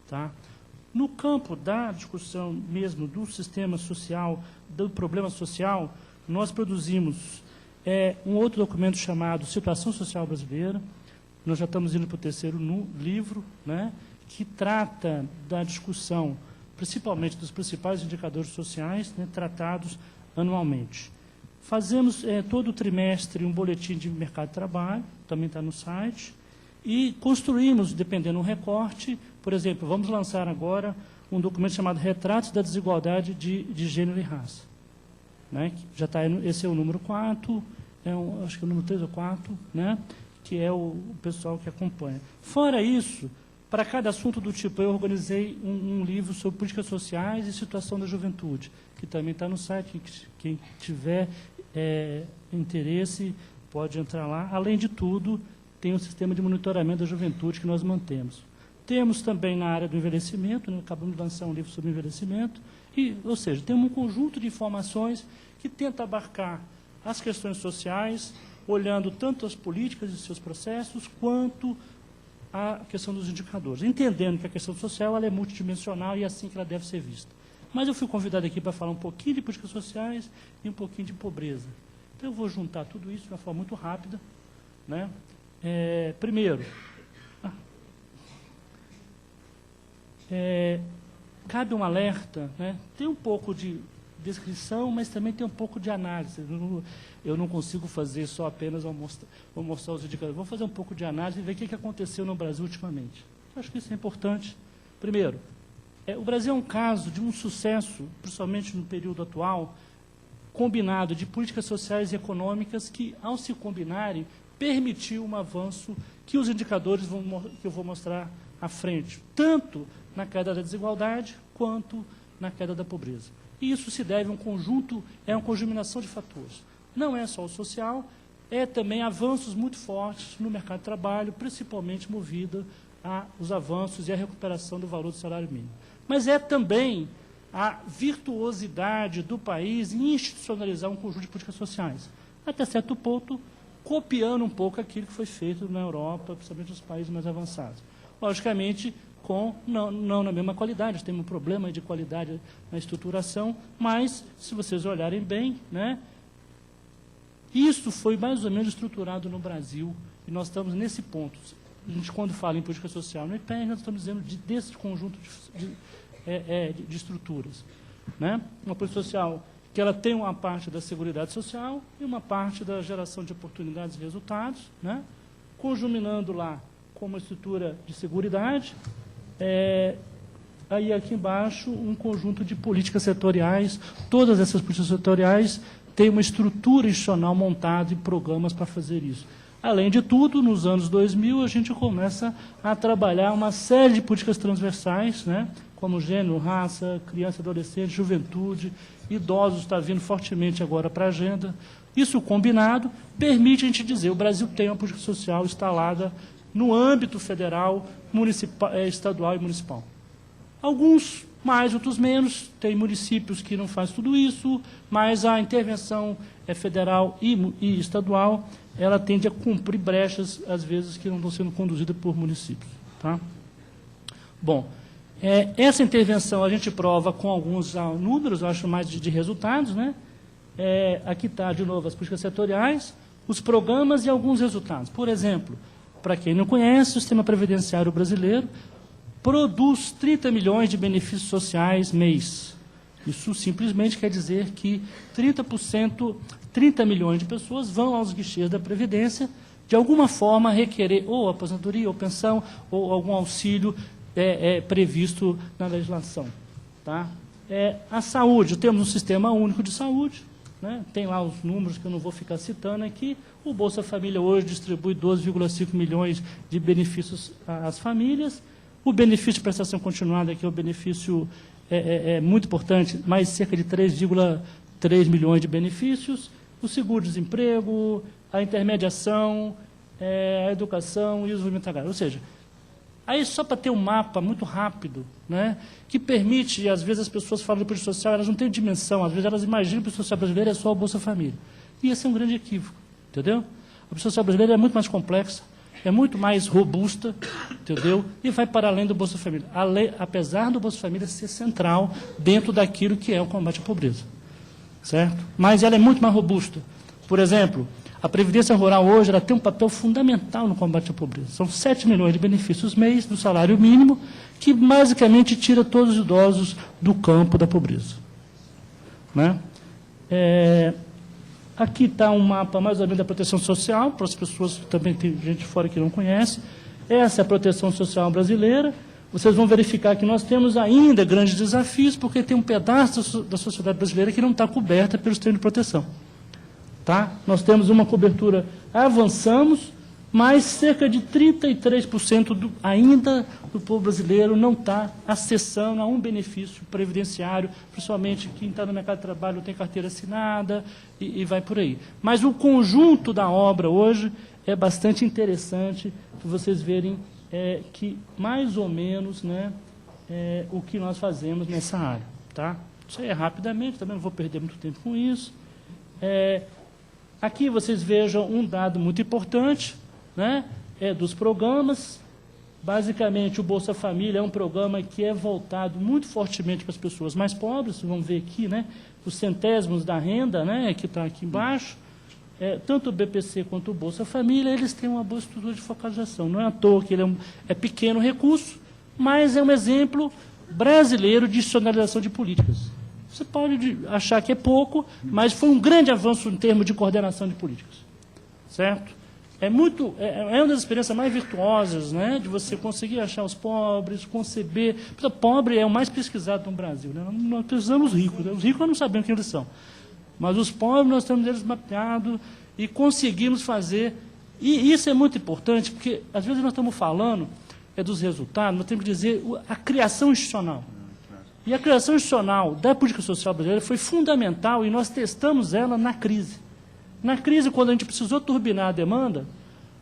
Speaker 3: Tá? No campo da discussão mesmo do sistema social, do problema social, nós produzimos um outro documento chamado Situação Social Brasileira. Nós já estamos indo para o 3º livro, né, que trata da discussão, principalmente dos principais indicadores sociais, né, tratados anualmente. Fazemos todo trimestre um boletim de mercado de trabalho, também está no site, e construímos, dependendo do recorte, por exemplo, vamos lançar agora um documento chamado Retratos da Desigualdade de Gênero e Raça. Né? Já está, esse é o número 4, acho que é o número 3 ou 4, né? Que é o pessoal que acompanha. Fora isso, para cada assunto do tipo, eu organizei um livro sobre políticas sociais e situação da juventude, que também está no site. Quem tiver interesse pode entrar lá. Além de tudo, tem um sistema de monitoramento da juventude que nós mantemos. Temos também na área do envelhecimento, né, acabamos de lançar um livro sobre envelhecimento, ou seja, temos um conjunto de informações que tenta abarcar as questões sociais, olhando tanto as políticas e seus processos, quanto a questão dos indicadores, entendendo que a questão social ela é multidimensional e é assim que ela deve ser vista. Mas eu fui convidado aqui para falar um pouquinho de políticas sociais e um pouquinho de pobreza. Então, eu vou juntar tudo isso de uma forma muito rápida. Né? Primeiro, cabe um alerta, né? Tem um pouco de descrição, mas também tem um pouco de análise. Eu não consigo fazer só apenas, vou mostrar os indicadores. Vou fazer um pouco de análise e ver o que aconteceu no Brasil ultimamente. Eu acho que isso é importante. Primeiro, o Brasil é um caso de um sucesso, principalmente no período atual, combinado de políticas sociais e econômicas que, ao se combinarem, permitiu um avanço que os indicadores que eu vou mostrar à frente, tanto na queda da desigualdade, quanto na queda da pobreza. E isso se deve a um conjunto, uma conjuminação de fatores. Não é só o social, é também avanços muito fortes no mercado de trabalho, principalmente movido aos avanços e a recuperação do valor do salário mínimo. Mas é também a virtuosidade do país em institucionalizar um conjunto de políticas sociais. Até certo ponto, copiando um pouco aquilo que foi feito na Europa, principalmente nos países mais avançados. Logicamente, não na mesma qualidade, temos um problema de qualidade na estruturação, mas, se vocês olharem bem, né, isso foi mais ou menos estruturado no Brasil, e nós estamos nesse ponto. A gente, quando fala em política social no IPEA, nós estamos dizendo desse conjunto de estruturas. Né? Uma política social que ela tem uma parte da seguridade social e uma parte da geração de oportunidades e resultados, né? Conjuminando lá com uma estrutura de seguridade, aí aqui embaixo um conjunto de políticas setoriais. Todas essas políticas setoriais têm uma estrutura institucional montada e programas para fazer isso. Além de tudo, nos anos 2000, a gente começa a trabalhar uma série de políticas transversais, né, como gênero, raça, criança, adolescente, juventude, idosos, está vindo fortemente agora para a agenda. Isso combinado permite a gente dizer que o Brasil tem uma política social instalada no âmbito federal, estadual e municipal. Alguns mais, outros menos. Tem municípios que não fazem tudo isso, mas a intervenção federal e estadual, ela tende a cumprir brechas, às vezes, que não estão sendo conduzidas por municípios. Tá? Bom, essa intervenção a gente prova com alguns números, eu acho mais de resultados, né? Aqui está, de novo, as políticas setoriais, os programas e alguns resultados. Por exemplo, para quem não conhece, o sistema previdenciário brasileiro produz 30 milhões de benefícios sociais mês. Isso simplesmente quer dizer que 30 milhões de pessoas vão aos guichês da Previdência, de alguma forma requerer ou aposentadoria, ou pensão, ou algum auxílio previsto na legislação. Tá? A saúde, temos um sistema único de saúde, né? Tem lá os números que eu não vou ficar citando aqui. O Bolsa Família hoje distribui 12,5 milhões de benefícios às famílias. O benefício de prestação continuada, que é o benefício muito importante, mais cerca de 3,3 milhões de benefícios. O seguro-desemprego, a intermediação, a educação e o desenvolvimento agrário. Ou seja, aí só para ter um mapa muito rápido, né, que permite, e às vezes as pessoas falam de política social, elas não têm dimensão, às vezes elas imaginam que a política social brasileira é só o Bolsa Família. E esse é um grande equívoco, entendeu? A política social brasileira é muito mais complexa, é muito mais robusta, entendeu? E vai para além do Bolsa Família, apesar do Bolsa Família ser central dentro daquilo que é o combate à pobreza, certo? Mas ela é muito mais robusta. Por exemplo, a Previdência Rural hoje ela tem um papel fundamental no combate à pobreza. São 7 milhões de benefícios mês do salário mínimo, que basicamente tira todos os idosos do campo da pobreza. Né? Aqui está um mapa mais ou menos da proteção social, para as pessoas que também tem gente fora que não conhece. Essa é a proteção social brasileira. Vocês vão verificar que nós temos ainda grandes desafios, porque tem um pedaço da sociedade brasileira que não está coberta pelo sistema de proteção. Tá? Nós temos uma cobertura, avançamos, mas cerca de 33% ainda do povo brasileiro não está acessando a um benefício previdenciário, principalmente quem está no mercado de trabalho não tem carteira assinada e vai por aí. Mas o conjunto da obra hoje é bastante interessante para vocês verem que mais ou menos, né, o que nós fazemos nessa área. Tá? Isso aí é rapidamente, também não vou perder muito tempo com isso. Aqui vocês vejam um dado muito importante, né, dos programas. Basicamente, o Bolsa Família é um programa que é voltado muito fortemente para as pessoas mais pobres. Vocês vão ver aqui, né, os centésimos da renda, né, que está aqui embaixo. Tanto o BPC quanto o Bolsa Família, eles têm uma boa estrutura de focalização. Não é à toa que ele é pequeno recurso, mas é um exemplo brasileiro de institucionalização de políticas. Você pode achar que é pouco, mas foi um grande avanço em termos de coordenação de políticas. Certo? É uma das experiências mais virtuosas, né, de você conseguir achar os pobres, conceber. O pobre é o mais pesquisado no Brasil. Né? Nós precisamos dos ricos. Né? Os ricos nós não sabemos quem eles são. Mas os pobres nós temos eles mapeados e conseguimos fazer. E isso é muito importante, porque às vezes nós estamos falando dos resultados, nós temos que dizer a criação institucional. E a criação institucional da política social brasileira foi fundamental e nós testamos ela na crise. Na crise, quando a gente precisou turbinar a demanda,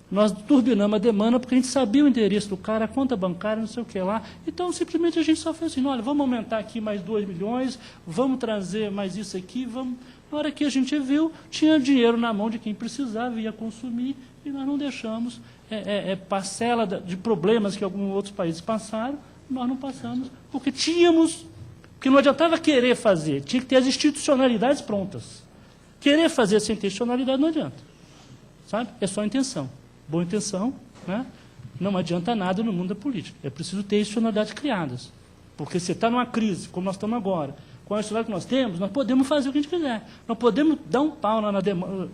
Speaker 3: nós turbinamos a demanda porque a gente sabia o endereço do cara, a conta bancária, não sei o que lá. Então, simplesmente a gente só fez assim, olha, vamos aumentar aqui mais 2 milhões, vamos trazer mais isso aqui, vamos... Na hora que a gente viu, tinha dinheiro na mão de quem precisava, ia consumir, e nós não deixamos parcela de problemas que alguns outros países passaram, nós não passamos, porque não adiantava querer fazer, tinha que ter as institucionalidades prontas. Querer fazer sem ter institucionalidade não adianta. Sabe? É só intenção. Boa intenção, né? Não adianta nada no mundo da política. É preciso ter institucionalidades criadas. Porque se está numa crise, como nós estamos agora, com a institucionalidade que nós temos, nós podemos fazer o que a gente quiser. Nós podemos dar um pau na demanda,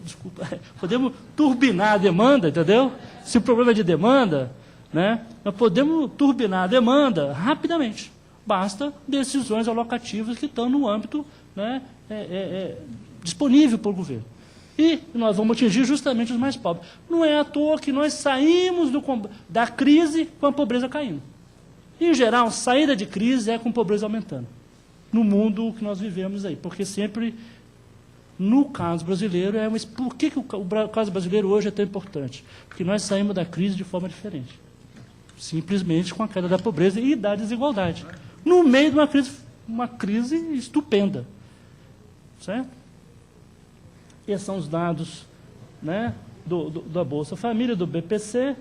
Speaker 3: podemos turbinar a demanda, entendeu? Se o problema é de demanda, né, nós podemos turbinar a demanda rapidamente. Basta decisões alocativas que estão no âmbito, né, disponível para o governo. E nós vamos atingir justamente os mais pobres. Não é à toa que nós saímos da crise com a pobreza caindo. Em geral, saída de crise é com pobreza aumentando. No mundo que nós vivemos aí. Porque sempre, no caso brasileiro, por que o caso brasileiro hoje é tão importante? Porque nós saímos da crise de forma diferente. Simplesmente com a queda da pobreza e da desigualdade. No meio de uma crise estupenda. Certo? Esses são os dados, né, da Bolsa Família, do BPC.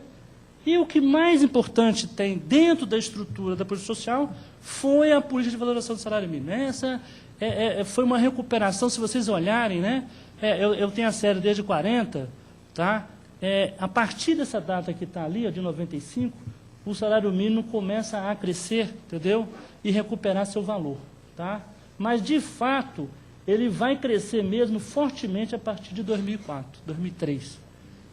Speaker 3: E o que mais importante tem dentro da estrutura da política social foi a política de valorização do salário mínimo. Essa foi uma recuperação, se vocês olharem, né, eu tenho a série desde 40, tá? A partir dessa data que está ali, de 95, o salário mínimo começa a crescer, entendeu? E recuperar seu valor, tá? Mas, de fato, ele vai crescer mesmo fortemente a partir de 2004, 2003.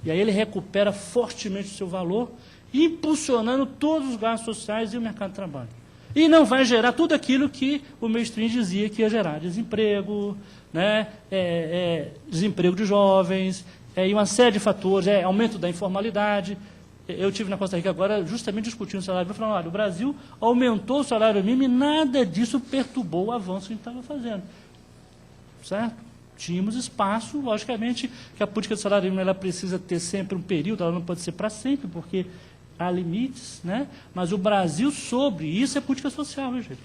Speaker 3: E aí ele recupera fortemente o seu valor, impulsionando todos os gastos sociais e o mercado de trabalho. E não vai gerar tudo aquilo que o mainstream dizia que ia gerar: desemprego, né, desemprego de jovens, e uma série de fatores, aumento da informalidade. Eu estive na Costa Rica agora justamente discutindo o salário mínimo, falando: olha, o Brasil aumentou o salário mínimo e nada disso perturbou o avanço que a gente estava fazendo. Certo? Tínhamos espaço, logicamente, que a política do salário mínimo ela precisa ter sempre um período, ela não pode ser para sempre, porque há limites, né? Mas o Brasil, sobre isso, é política social, viu, gente?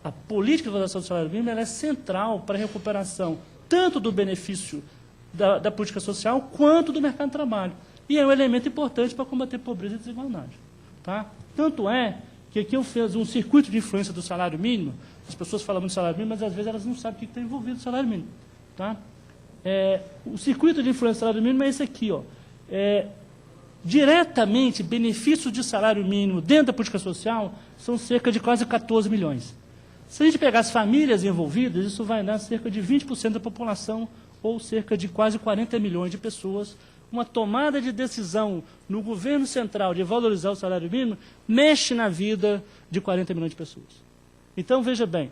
Speaker 3: A política de valorização do salário mínimo ela é central para a recuperação tanto do benefício da política social quanto do mercado de trabalho. E é um elemento importante para combater pobreza e desigualdade. Tá? Tanto é que aqui eu fiz um circuito de influência do salário mínimo. As pessoas falam muito do salário mínimo, mas às vezes elas não sabem o que está envolvido no salário mínimo. Tá? O circuito de influência do salário mínimo é esse aqui. Ó. Diretamente, benefícios de salário mínimo dentro da política social são cerca de quase 14 milhões. Se a gente pegar as famílias envolvidas, isso vai dar cerca de 20% da população, ou cerca de quase 40 milhões de pessoas. Uma tomada de decisão no governo central de valorizar o salário mínimo mexe na vida de 40 milhões de pessoas. Então, veja bem,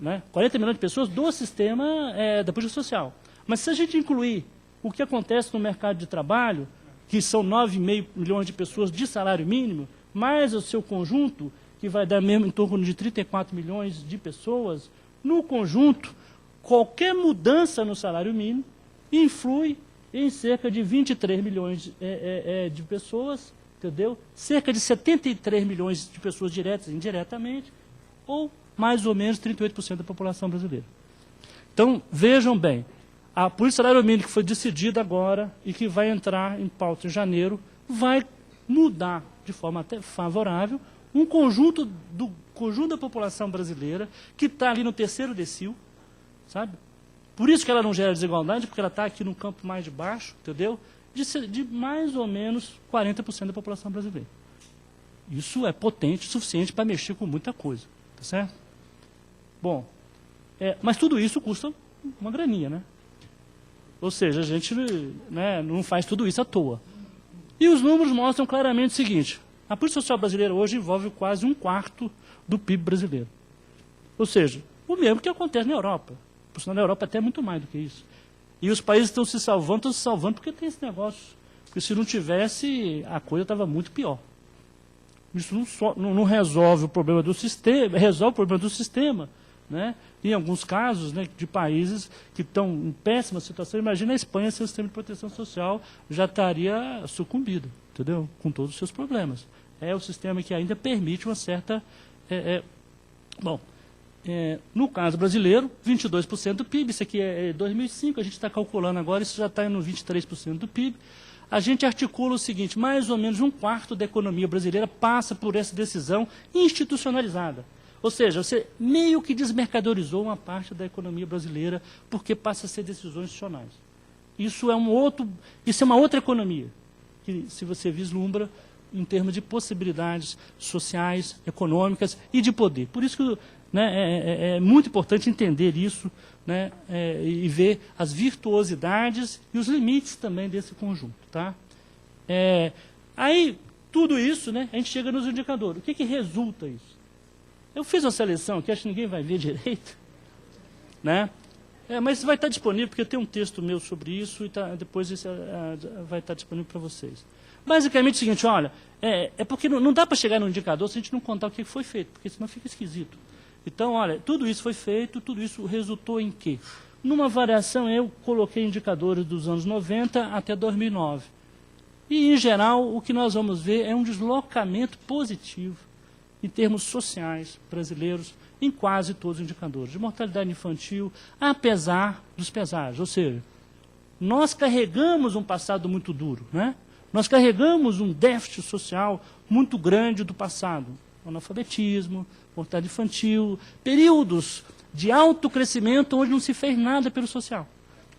Speaker 3: né, 40 milhões de pessoas do sistema da política social. Mas se a gente incluir o que acontece no mercado de trabalho, que são 9,5 milhões de pessoas de salário mínimo, mais o seu conjunto, que vai dar mesmo em torno de 34 milhões de pessoas, no conjunto, qualquer mudança no salário mínimo influi em cerca de 23 milhões de pessoas, entendeu? Cerca de 73 milhões de pessoas diretas e indiretamente, ou mais ou menos 38% da população brasileira. Então, vejam bem, a política do salário mínimo que foi decidida agora e que vai entrar em pauta em janeiro, vai mudar de forma até favorável um conjunto da população brasileira que está ali no terceiro decil, sabe? Por isso que ela não gera desigualdade, porque ela está aqui no campo mais de baixo, entendeu? De mais ou menos 40% da população brasileira. Isso é potente o suficiente para mexer com muita coisa, tá certo? Bom, mas tudo isso custa uma graninha, né? Ou seja, a gente, né, não faz tudo isso à toa. E os números mostram claramente o seguinte: a política social brasileira hoje envolve quase 1/4 do PIB brasileiro. Ou seja, o mesmo que acontece na Europa. Por sinal, na Europa até muito mais do que isso. E os países estão se salvando porque tem esse negócio. Porque se não tivesse, a coisa estava muito pior. Isso não resolve o problema do sistema, resolve o problema do sistema, né? Em alguns casos, né, de países que estão em péssima situação. Imagina a Espanha, seu sistema de proteção social já estaria sucumbido, entendeu? Com todos os seus problemas. É o sistema que ainda permite uma certa... no caso brasileiro, 22% do PIB, isso aqui é 2005, a gente está calculando agora, isso já está no 23% do PIB. A gente articula o seguinte: mais ou menos 1/4 da economia brasileira passa por essa decisão institucionalizada. Ou seja, você meio que desmercadorizou uma parte da economia brasileira porque passa a ser decisões institucionais. Isso é uma outra economia, que se você vislumbra em termos de possibilidades sociais, econômicas e de poder. Por isso que, né, é muito importante entender isso, né, e ver as virtuosidades e os limites também desse conjunto. Tá? Aí, tudo isso, né, a gente chega nos indicadores. O que resulta isso? Eu fiz uma seleção que acho que ninguém vai ver direito. Né? Mas vai estar disponível, porque tem um texto meu sobre isso, e depois isso vai estar disponível para vocês. Basicamente é o seguinte, olha, porque não dá para chegar no indicador se a gente não contar o que foi feito, porque senão fica esquisito. Então, olha, tudo isso foi feito, tudo isso resultou em quê? Numa variação, eu coloquei indicadores dos anos 90 até 2009. E, em geral, o que nós vamos ver é um deslocamento positivo em termos sociais brasileiros em quase todos os indicadores. De mortalidade infantil, apesar dos pesares. Ou seja, nós carregamos um passado muito duro, né? Nós carregamos um déficit social muito grande do passado. Analfabetismo, mortalidade infantil, períodos de alto crescimento onde não se fez nada pelo social.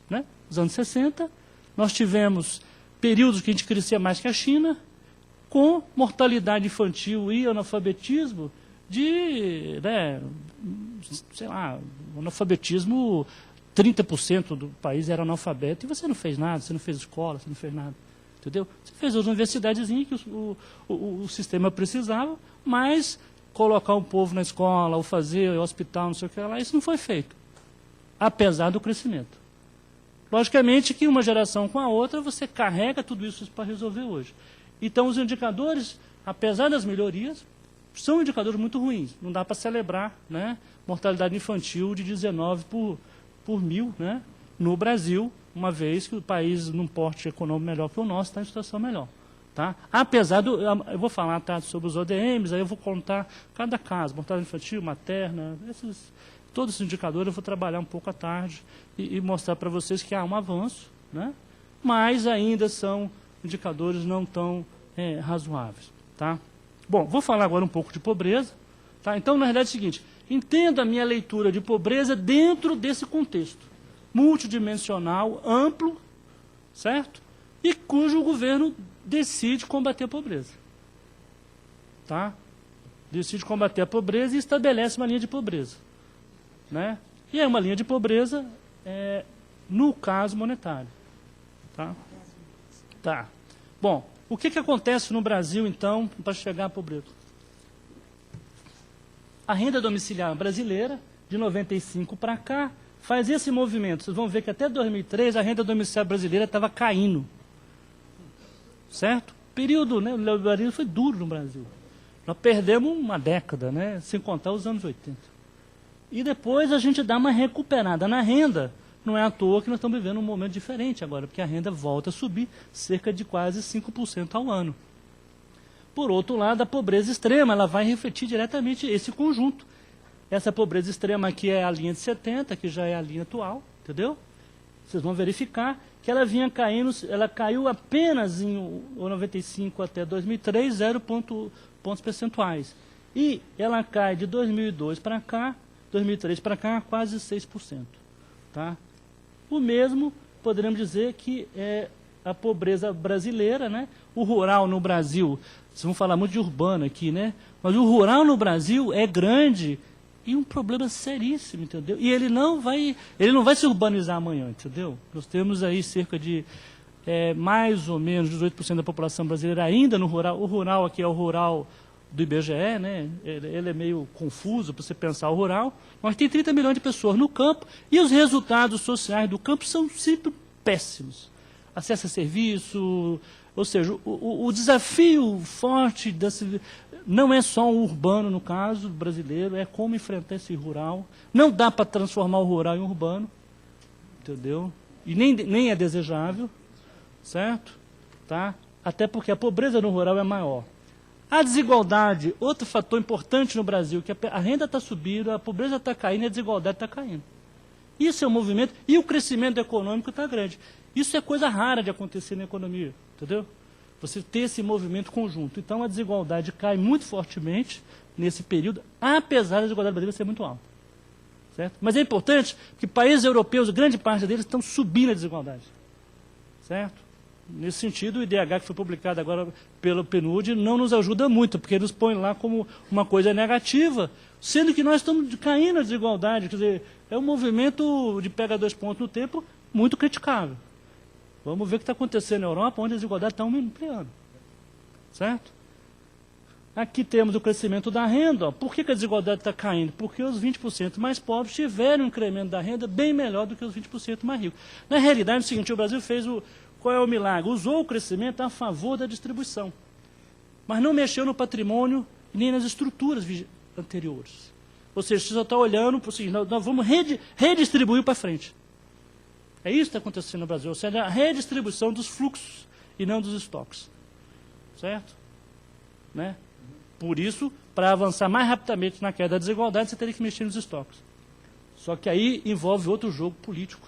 Speaker 3: Né? Nos anos 60, nós tivemos períodos que a gente crescia mais que a China, com mortalidade infantil e analfabetismo de, sei lá, analfabetismo, 30% do país era analfabeto, e você não fez nada, você não fez escola, você não fez nada. Entendeu? Você fez as universidadezinhas que o sistema precisava, mas colocar o povo na escola, ou fazer o hospital, não sei o que lá, isso não foi feito, apesar do crescimento. Logicamente que uma geração com a outra, você carrega tudo isso para resolver hoje. Então, os indicadores, apesar das melhorias, são indicadores muito ruins. Não dá para celebrar, né, mortalidade infantil de 19 por mil, né, no Brasil, uma vez que o país, num porte econômico melhor que o nosso, está em situação melhor. Tá? Apesar do... Eu vou falar, tá, sobre os ODMs, aí eu vou contar cada caso, mortalidade infantil, materna, todos esses indicadores eu vou trabalhar um pouco à tarde e mostrar para vocês que há um avanço, né? Mas ainda são indicadores não tão razoáveis. Tá? Bom, vou falar agora um pouco de pobreza. Tá? Então, na realidade é o seguinte, entenda a minha leitura de pobreza dentro desse contexto multidimensional, amplo, certo? E cujo governo decide combater a pobreza. Tá? Decide combater a pobreza e estabelece uma linha de pobreza. Né? E é uma linha de pobreza no caso monetário. Tá? Tá. Bom, o que acontece no Brasil, então, para chegar à pobreza? A renda domiciliar brasileira, de 95 para cá, faz esse movimento. Vocês vão ver que até 2003 a renda domiciliar brasileira estava caindo. Certo? O período, né, o neoliberalismo foi duro no Brasil. Nós perdemos uma década, né, sem contar os anos 80. E depois a gente dá uma recuperada na renda. Não é à toa que nós estamos vivendo um momento diferente agora, porque a renda volta a subir cerca de quase 5% ao ano. Por outro lado, a pobreza extrema, ela vai refletir diretamente esse conjunto. Essa pobreza extrema aqui é a linha de 70, que já é a linha atual, entendeu? Vocês vão verificar que ela vinha caindo, ela caiu apenas em 95 até 2003, 0 pontos percentuais. E ela cai de 2002 para cá, 2003 para cá, quase 6%. Tá? O mesmo, poderíamos dizer que é a pobreza brasileira, né? O rural no Brasil, vocês vão falar muito de urbano aqui, né? Mas o rural no Brasil é grande e um problema seríssimo, entendeu? E ele não vai se urbanizar amanhã, entendeu? Nós temos aí cerca de mais ou menos 18% da população brasileira ainda no rural. O rural aqui é o rural do IBGE, né? Ele é meio confuso para você pensar o rural, mas tem 30 milhões de pessoas no campo e os resultados sociais do campo são sempre péssimos. Acesso a serviço, ou seja, o desafio forte não é só o urbano, no caso brasileiro, é como enfrentar esse rural. Não dá para transformar o rural em urbano, entendeu? E nem é desejável, certo? Tá? Até porque a pobreza no rural é maior. A desigualdade, outro fator importante no Brasil, que a renda está subindo, a pobreza está caindo e a desigualdade está caindo. Isso é um movimento, e o crescimento econômico está grande. Isso é coisa rara de acontecer na economia, entendeu? Você ter esse movimento conjunto. Então, a desigualdade cai muito fortemente nesse período, apesar da desigualdade brasileira ser muito alta. Certo? Mas é importante que países europeus, grande parte deles, estão subindo a desigualdade. Certo? Nesse sentido, o IDH que foi publicado agora pelo PNUD não nos ajuda muito, porque nos põe lá como uma coisa negativa, sendo que nós estamos caindo a desigualdade. Quer dizer, é um movimento de pega 2 pontos no tempo muito criticável. Vamos ver o que está acontecendo na Europa, onde a desigualdade está ampliando. Certo? Aqui temos o crescimento da renda. Ó. Por que a desigualdade está caindo? Porque os 20% mais pobres tiveram um incremento da renda bem melhor do que os 20% mais ricos. Na realidade, é o seguinte, o Brasil fez qual é o milagre? Usou o crescimento a favor da distribuição, mas não mexeu no patrimônio nem nas estruturas anteriores. Ou seja, você só está olhando para o seguinte, nós vamos redistribuir para frente. É isso que está acontecendo no Brasil, ou seja, a redistribuição dos fluxos e não dos estoques. Certo? Né? Por isso, para avançar mais rapidamente na queda da desigualdade, você teria que mexer nos estoques. Só que aí envolve outro jogo político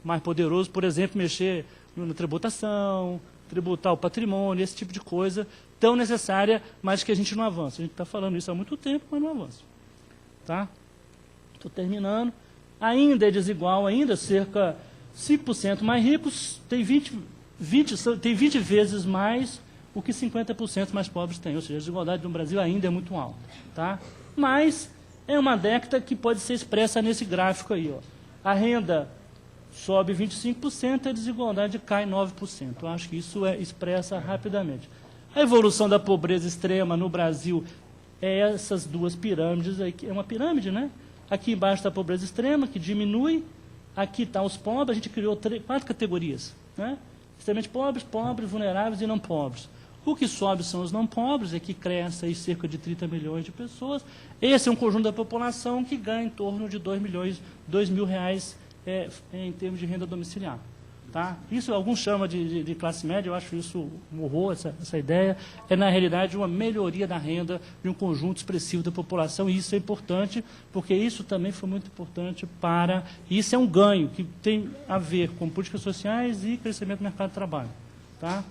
Speaker 3: mais poderoso, por exemplo, mexer na tributação, tributar o patrimônio, esse tipo de coisa tão necessária, mas que a gente não avança. A gente está falando isso há muito tempo, mas não avança. Tá? Estou terminando. Ainda é desigual, ainda cerca 5% mais ricos tem 20 vezes mais o que 50% mais pobres têm. Ou seja, a desigualdade no Brasil ainda é muito alta. Tá? Mas é uma década que pode ser expressa nesse gráfico aí. Ó. A renda sobe 25%, a desigualdade cai 9%. Eu acho que isso expressa rapidamente. A evolução da pobreza extrema no Brasil é essas duas pirâmides aí, que é uma pirâmide, né? Aqui embaixo está a pobreza extrema, que diminui. Aqui estão os pobres, a gente criou 4 categorias, né? Extremamente pobres, pobres, vulneráveis e não pobres. O que sobe são os não pobres, é que cresce aí cerca de 30 milhões de pessoas. Esse é um conjunto da população que ganha em torno de 2 mil reais em termos de renda domiciliar. Tá? Isso alguns chamam de classe média, eu acho isso um horror, essa ideia. É, na realidade, uma melhoria da renda de um conjunto expressivo da população, e isso é importante, porque isso também foi muito importante para... Isso é um ganho que tem a ver com políticas sociais e crescimento do mercado de trabalho. Tá?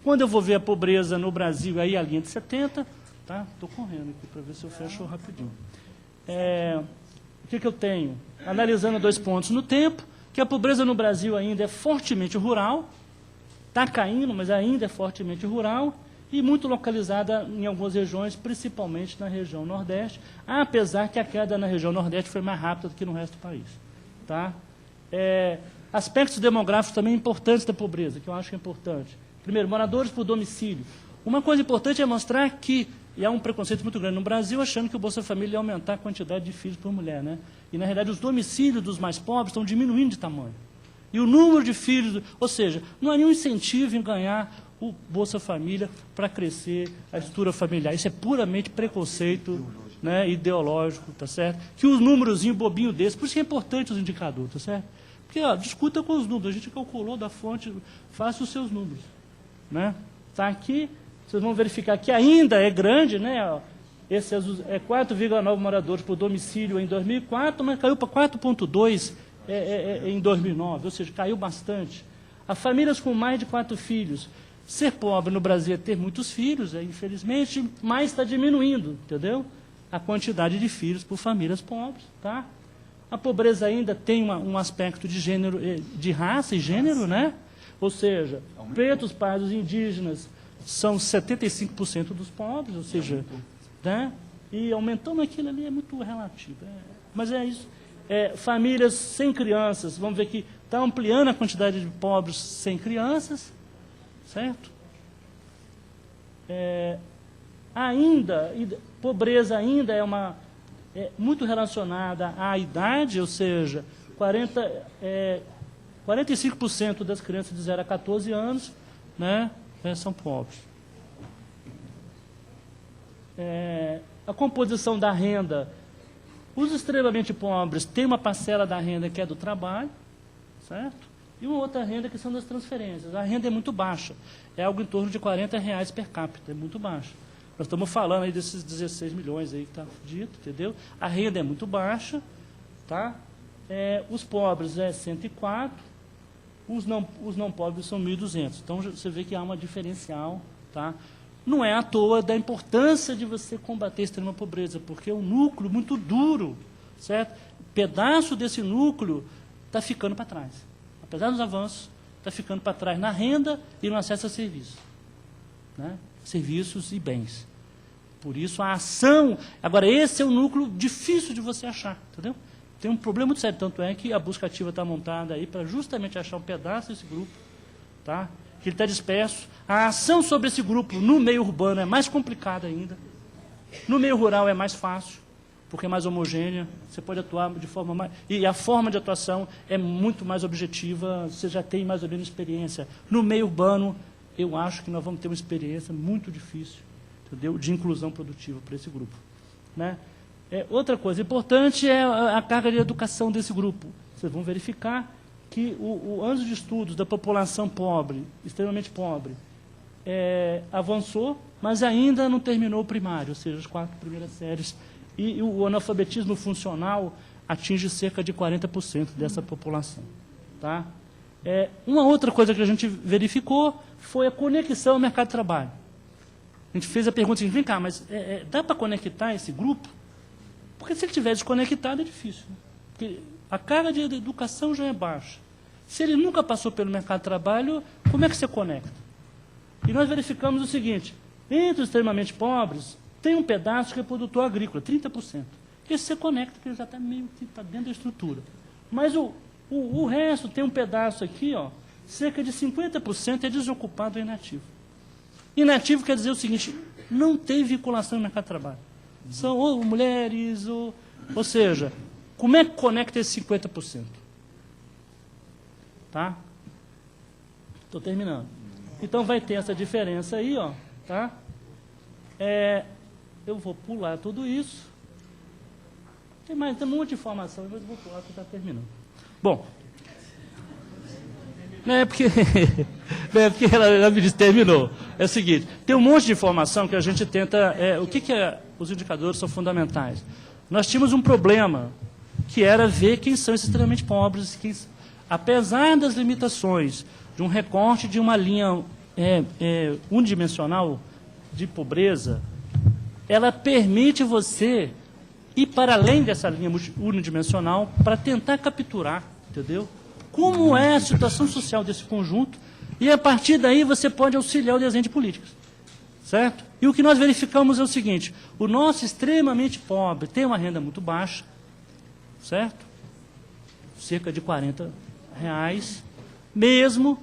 Speaker 3: Quando eu vou ver a pobreza no Brasil, aí a linha de 70, tá? Estou correndo aqui para ver se eu fecho rapidinho. O que eu tenho? Analisando 2 pontos no tempo, que a pobreza no Brasil ainda é fortemente rural, está caindo, mas ainda é fortemente rural, e muito localizada em algumas regiões, principalmente na região Nordeste, apesar que a queda na região Nordeste foi mais rápida do que no resto do país. Tá? Aspectos demográficos também importantes da pobreza, que eu acho que é importante. Primeiro, moradores por domicílio. Uma coisa importante é mostrar que, e há um preconceito muito grande no Brasil, achando que o Bolsa Família ia aumentar a quantidade de filhos por mulher, né? E, na realidade, os domicílios dos mais pobres estão diminuindo de tamanho. E o número de filhos... Ou seja, não há nenhum incentivo em ganhar o Bolsa Família para crescer a estrutura familiar. Isso é puramente preconceito, né, ideológico, tá certo? Que os númerozinhos bobinhos desses... Por isso que é importante os indicadores, tá certo? Porque, ó, discuta com os números. A gente calculou da fonte, faça os seus números. Né? Tá aqui, vocês vão verificar que ainda é grande, né? Ó, esse é 4,9 moradores por domicílio em 2004, mas caiu para 4,2 em 2009, ou seja, caiu bastante. As famílias com mais de 4 filhos, ser pobre no Brasil é ter muitos filhos, infelizmente, mas está diminuindo, entendeu? A quantidade de filhos por famílias pobres, tá? A pobreza ainda tem um aspecto de gênero, de raça e gênero, né? Ou seja, pretos, pardos e indígenas são 75% dos pobres, ou seja, né? E aumentando aquilo ali é muito relativo. Mas é isso. Famílias sem crianças, vamos ver que está ampliando a quantidade de pobres sem crianças, certo? Pobreza ainda é muito relacionada à idade, ou seja, 45% das crianças de 0 a 14 anos, né, são pobres. A composição da renda, os extremamente pobres têm uma parcela da renda que é do trabalho, certo? E uma outra renda que são das transferências. A renda é muito baixa, é algo em torno de R$40 per capita, é muito baixa. Nós estamos falando aí desses 16 milhões aí que está dito, entendeu? A renda é muito baixa, tá? Os pobres 104, os não pobres são 1.200. Então, você vê que há uma diferencial, tá? Não é à toa da importância de você combater a extrema pobreza, porque é um núcleo muito duro, certo? Pedaço desse núcleo está ficando para trás. Apesar dos avanços, está ficando para trás na renda e no acesso a serviços, né? Serviços e bens. Por isso, a ação... Agora, esse é um núcleo difícil de você achar, entendeu? Tem um problema muito sério, tanto é que a busca ativa está montada aí para justamente achar um pedaço desse grupo, tá? que ele está disperso. A ação sobre esse grupo no meio urbano é mais complicada ainda. No meio rural é mais fácil, porque é mais homogênea, você pode atuar de forma mais... E a forma de atuação é muito mais objetiva, você já tem mais ou menos experiência. No meio urbano, eu acho que nós vamos ter uma experiência muito difícil, entendeu? De inclusão produtiva para esse grupo, né? Outra coisa importante é a carga de educação desse grupo. Vocês vão verificar que o anos de estudos da população pobre, extremamente pobre, avançou, mas ainda não terminou o primário, ou seja, as 4 primeiras séries. E o analfabetismo funcional atinge cerca de 40% dessa população. Tá? Uma outra coisa que a gente verificou foi a conexão ao mercado de trabalho. A gente fez a pergunta assim, vem cá, mas dá para conectar esse grupo? Porque se ele estiver desconectado é difícil. Né? Porque a carga de educação já é baixa. Se ele nunca passou pelo mercado de trabalho, como é que você conecta? E nós verificamos o seguinte, entre os extremamente pobres, tem um pedaço que é produtor agrícola, 30%. Esse você conecta, porque ele já está meio que tá dentro da estrutura. Mas o resto tem um pedaço aqui, ó, cerca de 50% é desocupado ou inativo. Inativo quer dizer o seguinte, não tem vinculação no mercado de trabalho. São ou mulheres, ou seja, como é que conecta esse 50%? Tá? Estou terminando. Então vai ter essa diferença aí, ó, tá? Eu vou pular tudo isso. Tem um monte de informação, mas eu vou pular que está terminando. Bom, porque ela me disse, terminou. É o seguinte, tem um monte de informação que a gente tenta... os indicadores são fundamentais. Nós tínhamos um problema, que era ver quem são esses extremamente pobres. Apesar das limitações de um recorte de uma linha unidimensional de pobreza, ela permite você ir para além dessa linha unidimensional para tentar capturar, entendeu? Como é a situação social desse conjunto, e a partir daí você pode auxiliar o desenho de políticas, certo? E o que nós verificamos é o seguinte, o nosso extremamente pobre tem uma renda muito baixa, certo? Cerca de R$40, mesmo,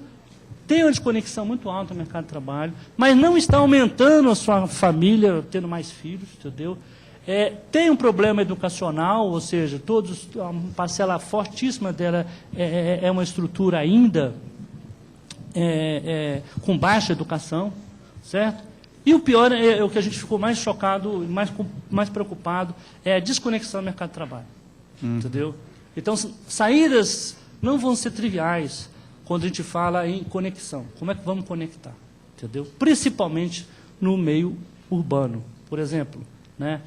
Speaker 3: tem uma desconexão muito alta no mercado de trabalho, mas não está aumentando a sua família, tendo mais filhos, entendeu? Tem um problema educacional, ou seja, uma parcela fortíssima dela é uma estrutura ainda com baixa educação, certo? E o pior, o que a gente ficou mais chocado, mais preocupado, é a desconexão do mercado de trabalho, entendeu? Então, saídas não vão ser triviais quando a gente fala em conexão. Como é que vamos conectar? Entendeu? Principalmente no meio urbano. Por exemplo, né,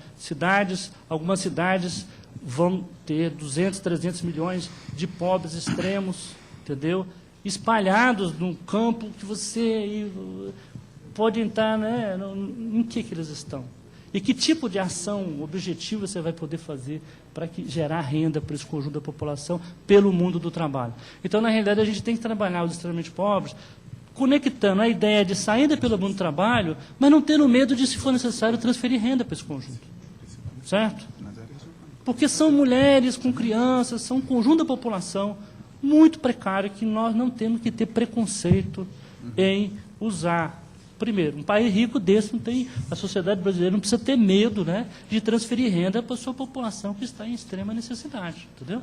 Speaker 3: algumas cidades vão ter 200, 300 milhões de pobres extremos, entendeu? Espalhados num campo que você pode entrar, né, em que eles estão. E que tipo de ação objetiva você vai poder fazer para gerar renda para esse conjunto da população pelo mundo do trabalho. Então, na realidade, a gente tem que trabalhar os extremamente pobres, conectando a ideia de saída pelo mundo do trabalho, mas não tendo medo de, se for necessário, transferir renda para esse conjunto. Certo? Porque são mulheres com crianças, são um conjunto da população muito precário que nós não temos que ter preconceito em usar. Primeiro, um país rico desse não tem, a sociedade brasileira não precisa ter medo, né, de transferir renda para a sua população que está em extrema necessidade, entendeu?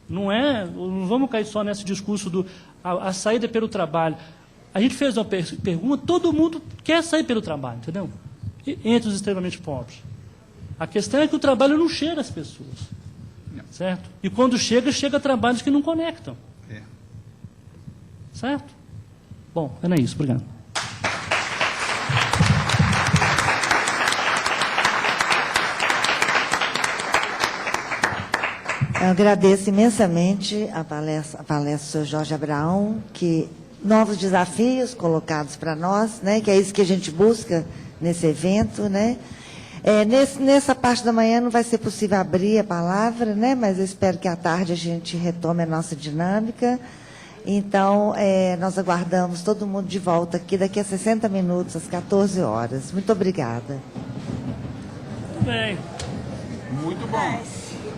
Speaker 3: Não vamos cair só nesse discurso a saída pelo trabalho. A gente fez uma pergunta, todo mundo quer sair pelo trabalho, entendeu? Entre os extremamente pobres. A questão é que o trabalho não chega às pessoas, certo? E quando chega a trabalhos que não conectam. Certo? Bom, era isso, obrigado.
Speaker 1: Eu agradeço imensamente a palestra do senhor Jorge Abraão, que novos desafios colocados para nós, né, que é isso que a gente busca nesse evento, né. Nessa parte da manhã não vai ser possível abrir a palavra, né, mas eu espero que à tarde a gente retome a nossa dinâmica. Então, nós aguardamos todo mundo de volta aqui daqui a 60 minutos, às 14 horas. Muito obrigada.
Speaker 3: Muito bem.
Speaker 2: Muito bom.